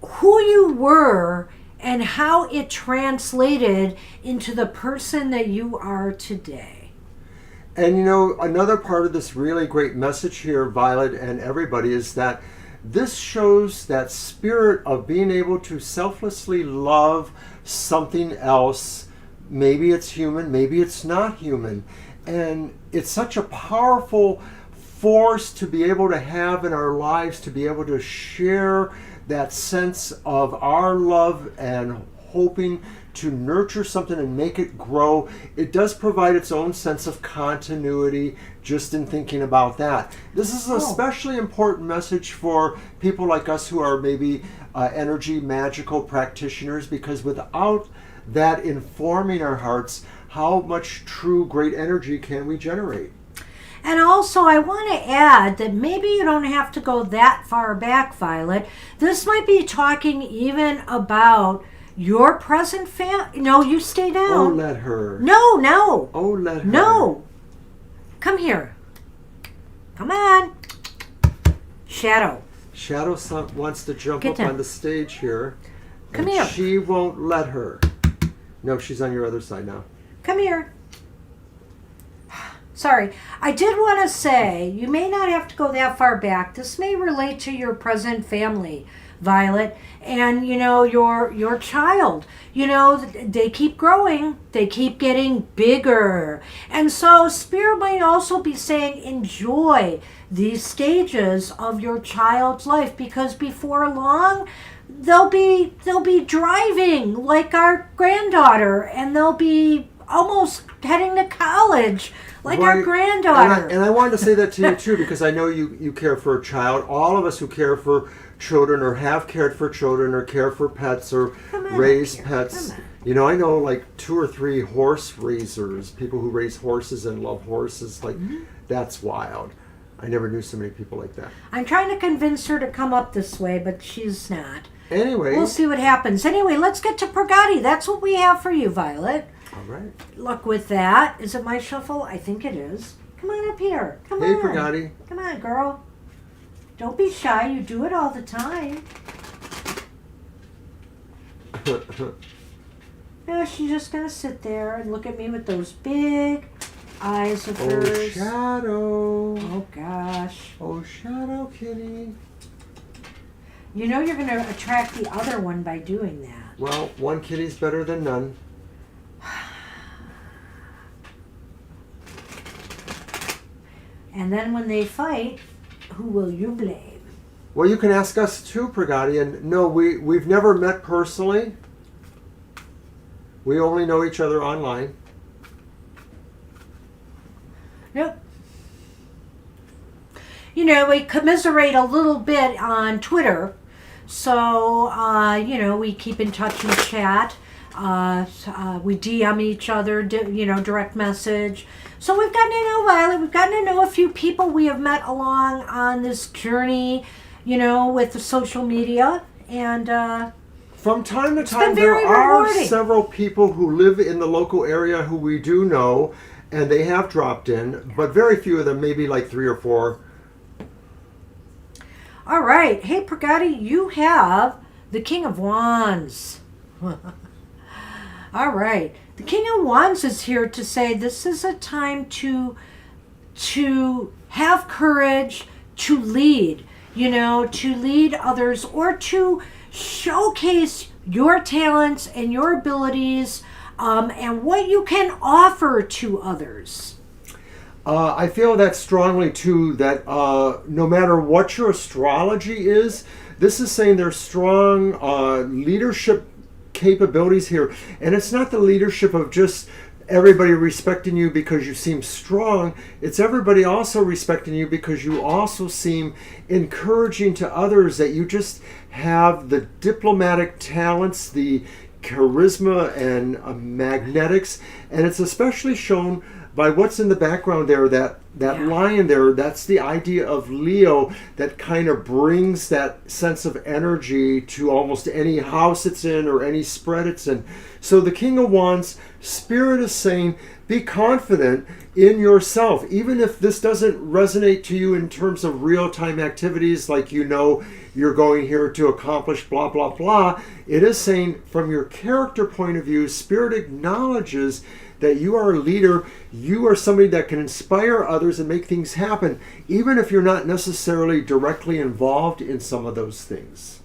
who you were and how it translated into the person that you are today. And another part of this really great message here, Violet and everybody, is that this shows that spirit of being able to selflessly love something else. Maybe it's human, maybe it's not human. And it's such a powerful force to be able to have in our lives, to be able to share that sense of our love and hoping to nurture something and make it grow. It does provide its own sense of continuity just in thinking about that. This is an especially important message for people like us who are maybe energy magical practitioners, because without that informing our hearts, how much true great energy can we generate? And also, I want to add that maybe you don't have to go that far back, Violet. This might be talking even about your present family. No, you stay down. Oh, let her. No. Oh, let her. No. Come here. Come on. Shadow. Shadow wants to jump Get up down. on the stage here. Come and here. She won't let her. No, she's on your other side now. Come here. Sorry. I did want to say, you may not have to go that far back. This may relate to your present family, Violet, and, your child. They keep growing. They keep getting bigger. And so Spirit might also be saying, enjoy these stages of your child's life, because before long, they'll be driving like our granddaughter, and they'll be almost heading to college like our Right. granddaughter. And I wanted to say that to you too, because I know you care for a child. All of us who care for children or have cared for children or care for pets or Come on raise up here. pets. Come on. I know like 2 or 3 horse raisers, people who raise horses and love horses. Like, that's wild. I never knew so many people like that. I'm trying to convince her to come up this way, but she's not. Anyway. We'll see what happens. Anyway, let's get to Purgati. That's what we have for you, Violet. All right. Look, with that, is it my shuffle? I think it is. Come on up here. Come Hey, on. Purgati. Come on, girl. Don't be shy. You do it all the time. No, she's just going to sit there and look at me with those big eyes of Oh, hers. Shadow. Oh, gosh. Oh, Shadow Kitty. You know you're going to attract the other one by doing that. Well, one kitty's better than none. And then when they fight, who will you blame? Well, you can ask us too, Purgati. And no, we've never met personally. We only know each other online. Nope. We commiserate a little bit on Twitter. So, we keep in touch and chat. We DM each other, direct message. So we've gotten to know Violet. We've gotten to know a few people we have met along on this journey, with the social media. And From time to been time, there very are rewarding. several people who live in the local area who we do know, and they have dropped in, but very few of them, maybe like 3 or 4. all right. Hey, Purgati, you have the King of Wands. All right. The King of Wands is here to say this is a time to have courage, to lead, to lead others, or to showcase your talents and your abilities, and what you can offer to others. I feel that strongly too, that no matter what your astrology is, this is saying there's strong leadership capabilities here. And it's not the leadership of just everybody respecting you because you seem strong. It's everybody also respecting you because you also seem encouraging to others, that you just have the diplomatic talents, the charisma and magnetics. And it's especially shown by what's in the background there, that Yeah. lion there. That's the idea of Leo, that kind of brings that sense of energy to almost any house it's in or any spread it's in. So the King of Wands, Spirit is saying, be confident in yourself. Even if this doesn't resonate to you in terms of real-time activities, like you're going here to accomplish blah, blah, blah. It is saying from your character point of view, Spirit acknowledges that you are a leader. You are somebody that can inspire others and make things happen, even if you're not necessarily directly involved in some of those things.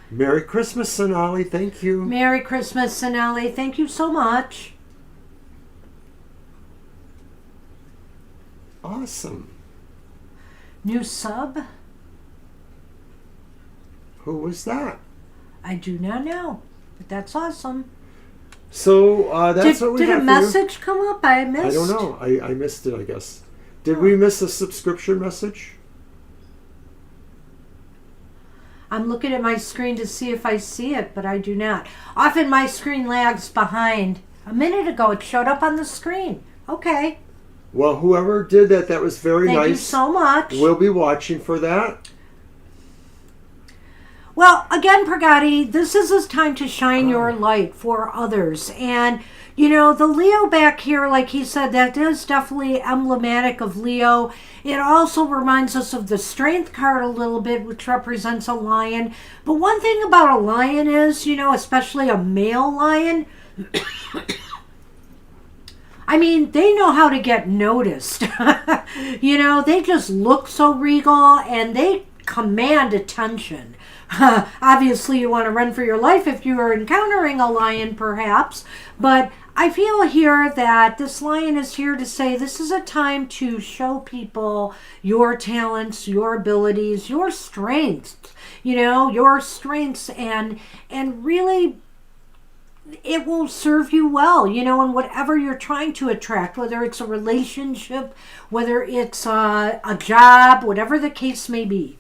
Merry Christmas, Sonali. Thank you. Merry Christmas, Sonali. Thank you so much. Awesome. New sub? Who was that? I do not know, but that's awesome. So that's what we Did have a for message come up? I you. missed. I don't know. I missed it, I guess. Did we miss a subscription message? I'm looking at my screen to see if I see it, but I do not. Often my screen lags behind. A minute ago, it showed up on the screen. Okay. Well, whoever did that, that was very nice. Thank you so much. We'll be watching for that. Well, again, Purgati, this is a time to shine your light for others. And, The Leo back here, like he said, that is definitely emblematic of Leo. It also reminds us of the Strength card a little bit, which represents a lion. But one thing about a lion is, especially a male lion, I mean, they know how to get noticed. They just look so regal and they command attention. Obviously, you want to run for your life if you are encountering a lion, perhaps. But I feel here that this lion is here to say this is a time to show people your talents, your abilities, your strengths, your strengths, and really it will serve you well, in whatever you're trying to attract, whether it's a relationship, whether it's a job, whatever the case may be.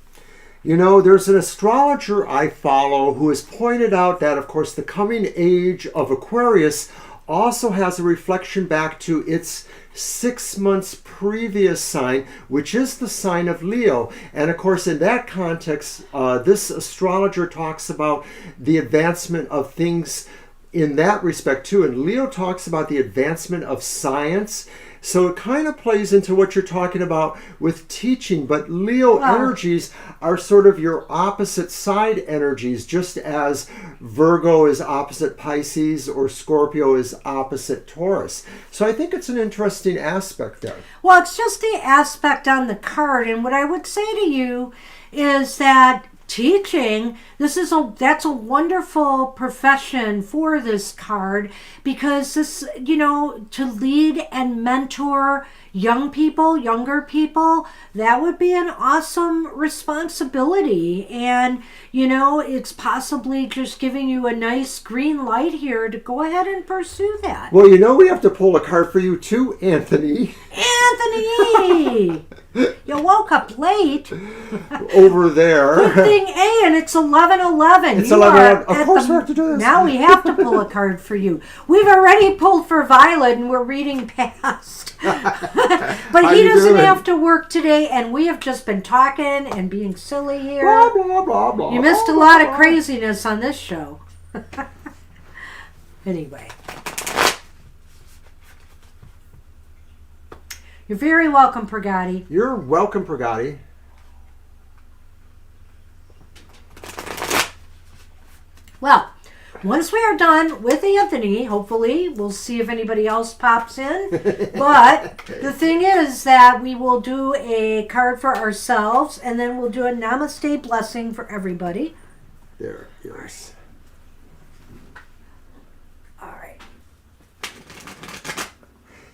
There's an astrologer I follow who has pointed out that, of course, the coming age of Aquarius also has a reflection back to its 6 months previous sign, which is the sign of Leo. And of course, in that context, this astrologer talks about the advancement of things in that respect too. And Leo talks about the advancement of science. So it kind of plays into what you're talking about with teaching. But Leo energies are sort of your opposite side energies, just as Virgo is opposite Pisces or Scorpio is opposite Taurus. So I think it's an interesting aspect there. Well, it's just the aspect on the card. And what I would say to you is that teaching, that's a wonderful profession for this card, because this, to lead and mentor younger people, that would be an awesome responsibility. And it's possibly just giving you a nice green light here to go ahead and pursue that. Well, we have to pull a card for you too, Anthony. You woke up late. Over there. Good thing A, and it's 11:11. It's 11:11. Of course we have to do this. Now we have to pull a card for you. We've already pulled for Violet, and we're reading past. But he doesn't have to work today, and we have just been talking and being silly here. Blah, blah, blah, blah, you missed a lot of craziness on this show. Anyway. You're very welcome, Pragati. You're welcome, Pragati. Well, once we are done with Anthony, hopefully, we'll see if anybody else pops in. But the thing is that we will do a card for ourselves, and then we'll do a namaste blessing for everybody. There, yes.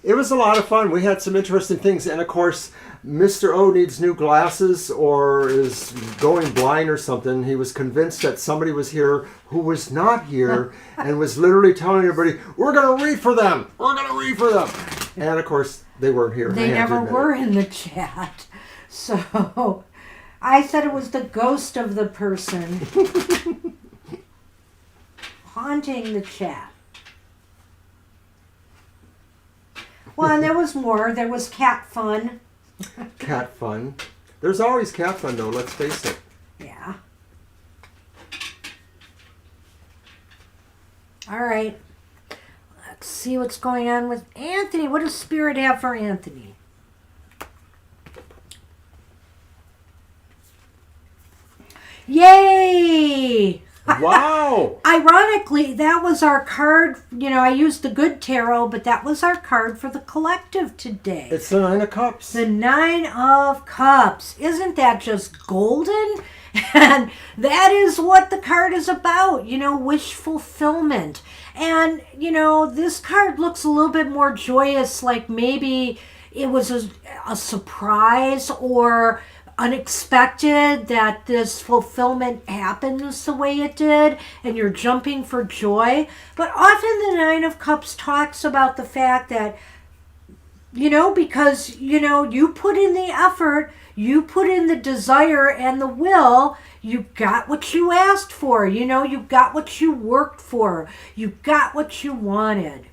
It was a lot of fun. We had some interesting things. And of course, Mr. O needs new glasses or is going blind or something. He was convinced that somebody was here who was not here and was literally telling everybody, we're going to read for them. We're going to read for them. And of course, they weren't here. They never were in the chat. So I said it was the ghost of the person haunting the chat. Well, and there was more. There was cat fun. Cat fun. There's always cat fun, though. Let's face it. Yeah. All right. Let's see what's going on with Anthony. What does Spirit have for Anthony? Yay! Wow! Ironically, that was our card. I used the good tarot, but that was our card for the collective today. It's the Nine of Cups. The Nine of Cups. Isn't that just golden? And that is what the card is about, wish fulfillment. And, this card looks a little bit more joyous, like maybe it was a surprise or unexpected that this fulfillment happens the way it did and you're jumping for joy. But often the Nine of Cups talks about the fact that, because, you put in the effort, you put in the desire and the will, you got what you asked for, you got what you worked for, you got what you wanted.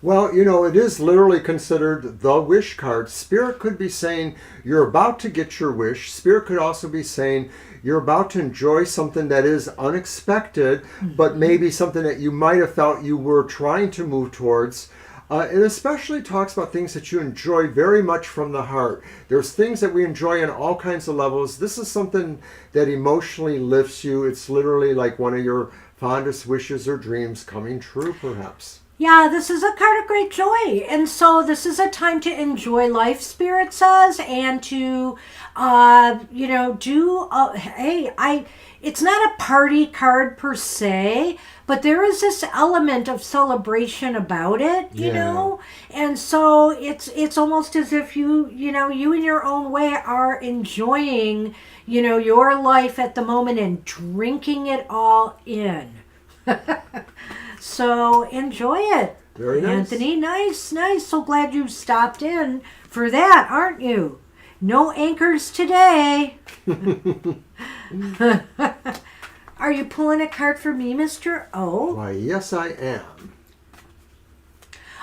Well, you know, it is literally considered the wish card. Spirit could be saying you're about to get your wish. Spirit could also be saying you're about to enjoy something that is unexpected, but maybe something that you might have felt you were trying to move towards. It especially talks about things that you enjoy very much from the heart. There's things that we enjoy on all kinds of levels. This is something that emotionally lifts you. It's literally like one of your fondest wishes or dreams coming true, perhaps. Yeah, this is a card of great joy. And so this is a time to enjoy life, Spirit says, and to, it's not a party card per se, but there is this element of celebration about it, you know? And so it's almost as if you in your own way are enjoying, your life at the moment and drinking it all in. So enjoy it. Very nice. Anthony, nice. So glad you stopped in for that, aren't you? No anchors today. Are you pulling a card for me, Mr. O? Why, yes, I am.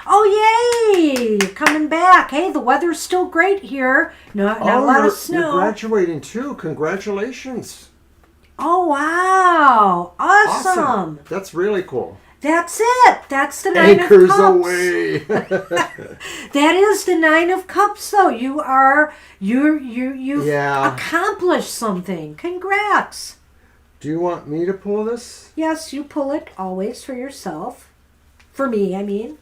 Oh, yay! You're coming back. Hey, the weather's still great here. Not a lot of snow. You're graduating too. Congratulations. Oh, wow. Awesome. That's really cool. That's it. That's the Nine of Cups. Anchors away. That is the Nine of Cups, though. You've accomplished something. Congrats. Do you want me to pull this? Yes, you pull it always for yourself. For me, I mean.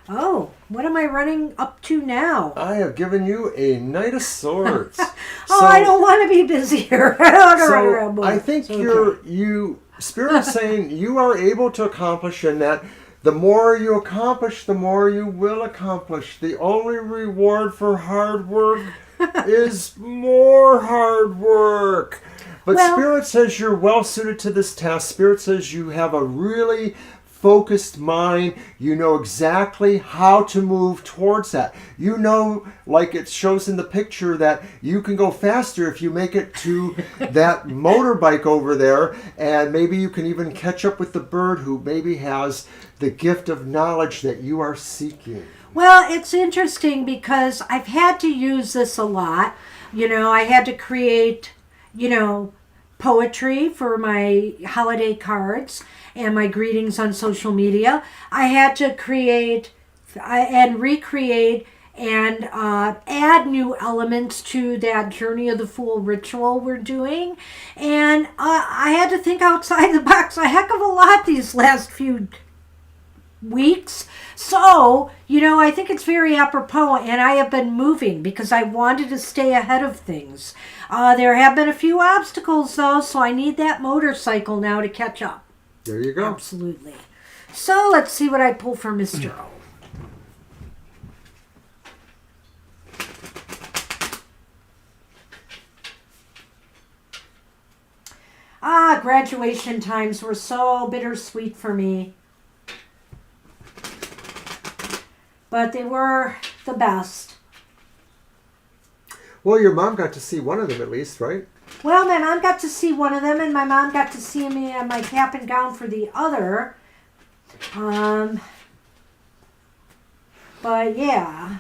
Oh, what am I running up to now? I have given you a Knight of Swords. I don't want to be busy here. I don't want to run around more. I think Spirit is saying you are able to accomplish, and that the more you accomplish, the more you will accomplish. The only reward for hard work is more hard work. But Spirit says you're well suited to this task. Spirit says you have a really focused mind. You know exactly how to move towards that. You know, like it shows in the picture, that you can go faster if you make it to that motorbike over there, and maybe you can even catch up with the bird who maybe has the gift of knowledge that you are seeking. Well, it's interesting because I've had to use this a lot. I had to create, poetry for my holiday cards and my greetings on social media. I had to create and recreate and add new elements to that Journey of the Fool ritual we're doing. And I had to think outside the box a heck of a lot these last few weeks. So, I think it's very apropos, and I have been moving because I wanted to stay ahead of things. There have been a few obstacles, though, so I need that motorcycle now to catch up. There you go. Absolutely. So, let's see what I pull for Mr. O. Graduation times were so bittersweet for me. But they were the best. Well, your mom got to see one of them at least, right? Well, my mom got to see one of them, and my mom got to see me in my cap and gown for the other. But yeah.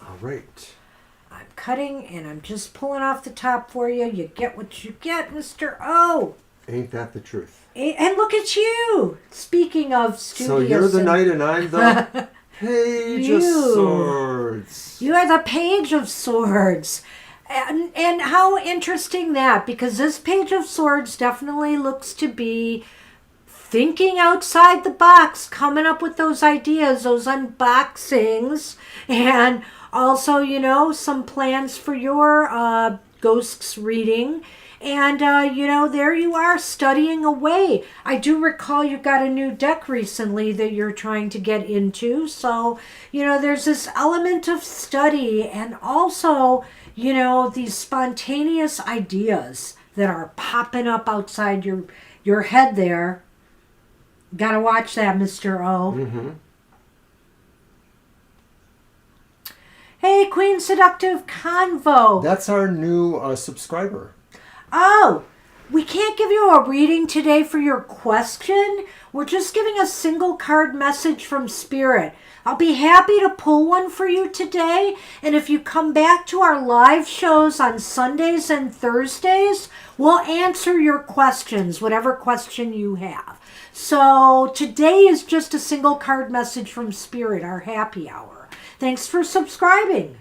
All right. I'm cutting, and I'm just pulling off the top for you. You get what you get, Mr. O. Ain't that the truth? And look at you. Speaking of studious. So you're the knight and I'm the page of swords. You are the page of swords. And how interesting that, because this page of swords definitely looks to be thinking outside the box, coming up with those ideas, those unboxings, and also, some plans for your ghosts reading. And, there you are studying away. I do recall you got a new deck recently that you're trying to get into. So, there's this element of study and also, these spontaneous ideas that are popping up outside your head there. Got to watch that, Mr. O. Mm-hmm. Hey, Queen Seductive Convo. That's our new subscriber. Oh, we can't give you a reading today for your question. We're just giving a single card message from Spirit. I'll be happy to pull one for you today. And if you come back to our live shows on Sundays and Thursdays, we'll answer your questions, whatever question you have. So today is just a single card message from Spirit, our happy hour. Thanks for subscribing.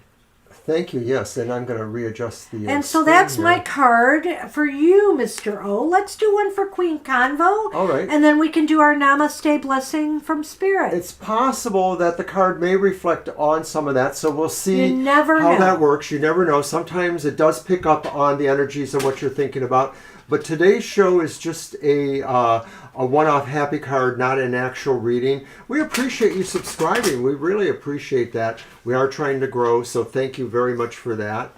Thank you. Yes, and I'm going to readjust the. And so that's my card for you, Mr. O. Let's do one for Queen Convo. All right. And then we can do our Namaste blessing from Spirit. It's possible that the card may reflect on some of that, so we'll see You never how know. that works. You never know. Sometimes it does pick up on the energies of what you're thinking about. But today's show is just a one-off happy card, not an actual reading. We appreciate you subscribing. We really appreciate that. We are trying to grow, so thank you very much for that.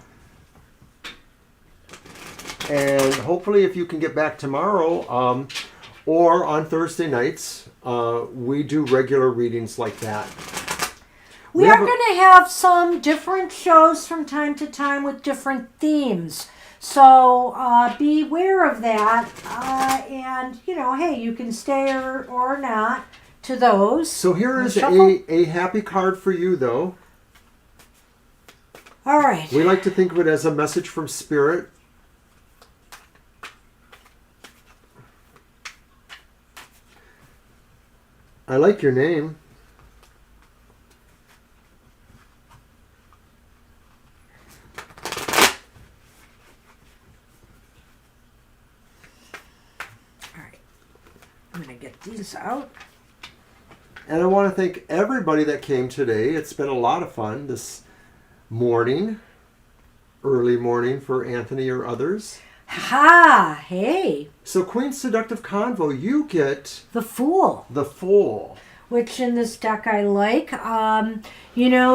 And hopefully if you can get back tomorrow or on Thursday nights, we do regular readings like that. We are going to have some different shows from time to time with different themes. So be aware of that. And, hey, you can stay or not to those. So here is a happy card for you, though. All right. We like to think of it as a message from Spirit. I like your name. I'm going to get these out. And I want to thank everybody that came today. It's been a lot of fun this morning, early morning for Anthony or others. Ha! Hey. So Queen Seductive Convo, you get The Fool. the Fool. Which in this deck I like.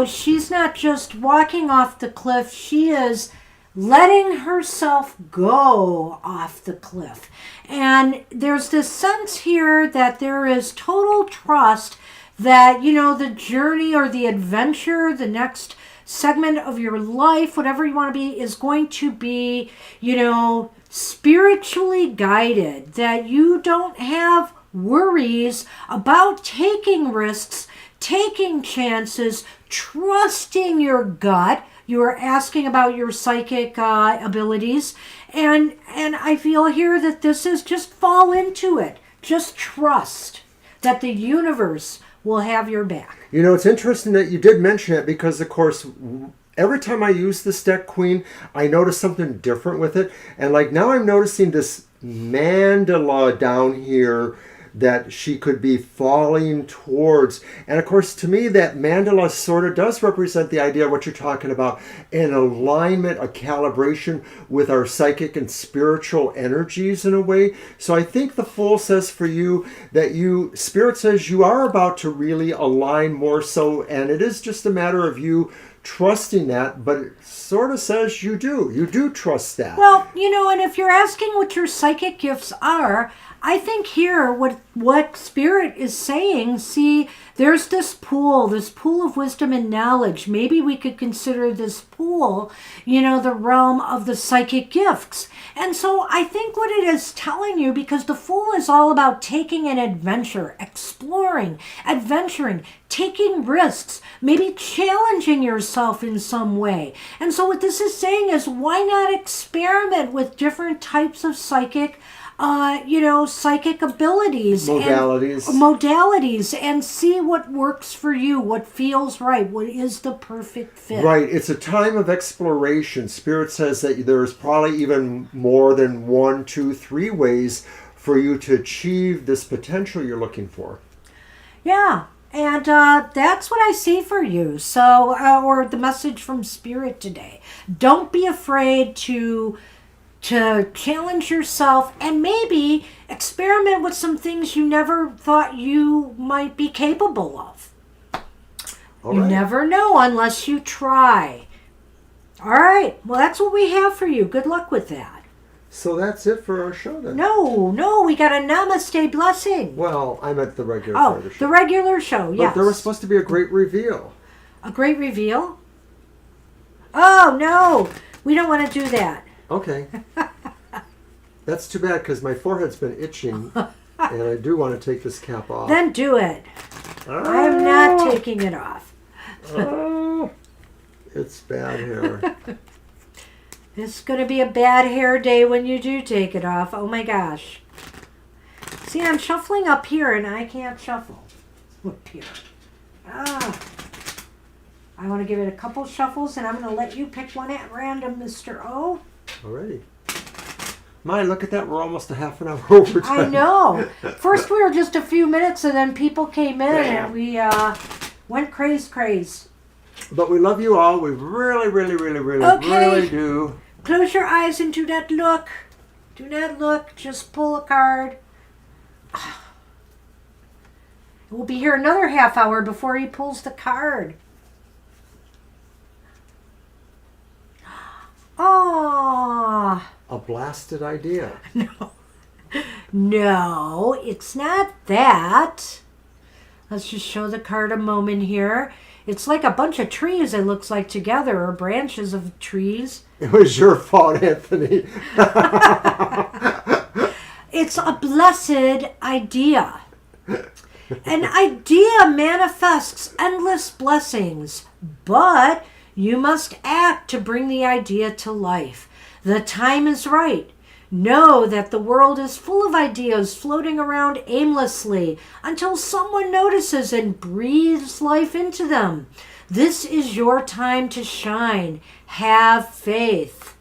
She's not just walking off the cliff. She is letting herself go off the cliff. And there's this sense here that there is total trust that, the journey or the adventure, the next segment of your life, whatever you want to be, is going to be, spiritually guided. That you don't have worries about taking risks, taking chances, trusting your gut. You are asking about your psychic abilities. And I feel here that this is just fall into it. Just trust that the universe will have your back. It's interesting that you did mention it because, of course, every time I use this deck, Queen, I notice something different with it. And like now I'm noticing this mandala down here that she could be falling towards. And of course, to me, that mandala sort of does represent the idea of what you're talking about, an alignment, a calibration with our psychic and spiritual energies in a way. So I think the Fool says for you that Spirit says you are about to really align more so, and it is just a matter of you trusting that, but it sort of says you do trust that. Well, and if you're asking what your psychic gifts are, I think here what Spirit is saying, see, there's this pool of wisdom and knowledge. Maybe we could consider this pool, the realm of the psychic gifts. And so I think what it is telling you, because the Fool is all about taking an adventure, exploring, adventuring, taking risks, maybe challenging yourself in some way. And so what this is saying is, why not experiment with different types of psychic psychic abilities, modalities, and see what works for you, what feels right, what is the perfect fit. Right. It's a time of exploration. Spirit says that there's probably even more than 1, 2, 3 ways for you to achieve this potential you're looking for. Yeah. And that's what I see for you. So, or the message from Spirit today. Don't be afraid to challenge yourself and maybe experiment with some things you never thought you might be capable of. You never know unless you try. All right. Well, that's what we have for you. Good luck with that. So that's it for our show then. No, we got a Namaste blessing. Well, I meant the regular part of the show. The regular show, yes. But there was supposed to be a great reveal. A great reveal? Oh, no. We don't want to do that. Okay. That's too bad because my forehead's been itching and I do want to take this cap off. Then do it. I'm not taking it off. Oh, it's bad hair. It's going to be a bad hair day when you do take it off. Oh my gosh. See, I'm shuffling up here and I can't shuffle up here. Ah. I want to give it a couple shuffles and I'm going to let you pick one at random, Mr. O. Alrighty. My, look at that. We're almost a half an hour over time. I know. First we were just a few minutes and then people came in and we went craze. But we love you all. We really, really, really, really do. Close your eyes and do not look. Do not look. Just pull a card. We'll be here another half hour before he pulls the card. Oh. A blasted idea. No, it's not that. Let's just show the card a moment here. It's like a bunch of trees, it looks like, together, or branches of trees. It was your fault, Anthony. It's a blessed idea. An idea manifests endless blessings, but you must act to bring the idea to life. The time is right. Know that the world is full of ideas floating around aimlessly until someone notices and breathes life into them. This is your time to shine. Have faith.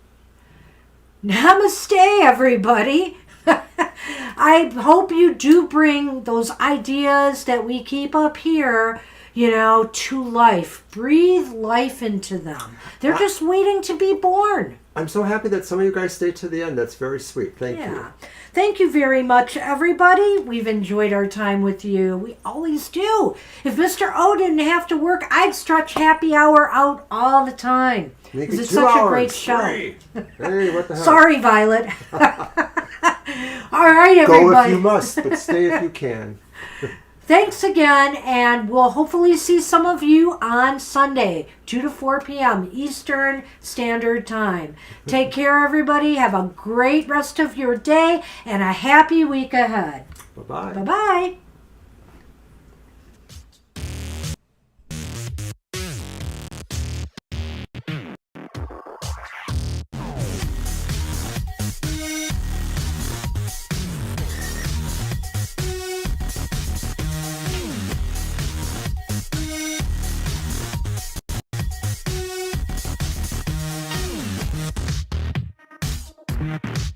Namaste, everybody. I hope you do bring those ideas that we keep up here, to life. Breathe life into them. They're just waiting to be born. I'm so happy that some of you guys stayed to the end. That's very sweet. Thank you. Thank you very much, everybody. We've enjoyed our time with you. We always do. If Mr. O didn't have to work, I'd stretch happy hour out all the time. Make it's 2 such hours. A great show. Hey, what the hell? Sorry, Violet. All right, everybody. Go if you must, but stay if you can. Thanks again, and we'll hopefully see some of you on Sunday, 2 to 4 p.m. Eastern Standard Time. Take care, everybody. Have a great rest of your day and a happy week ahead. Bye-bye. Bye-bye. We'll be right back.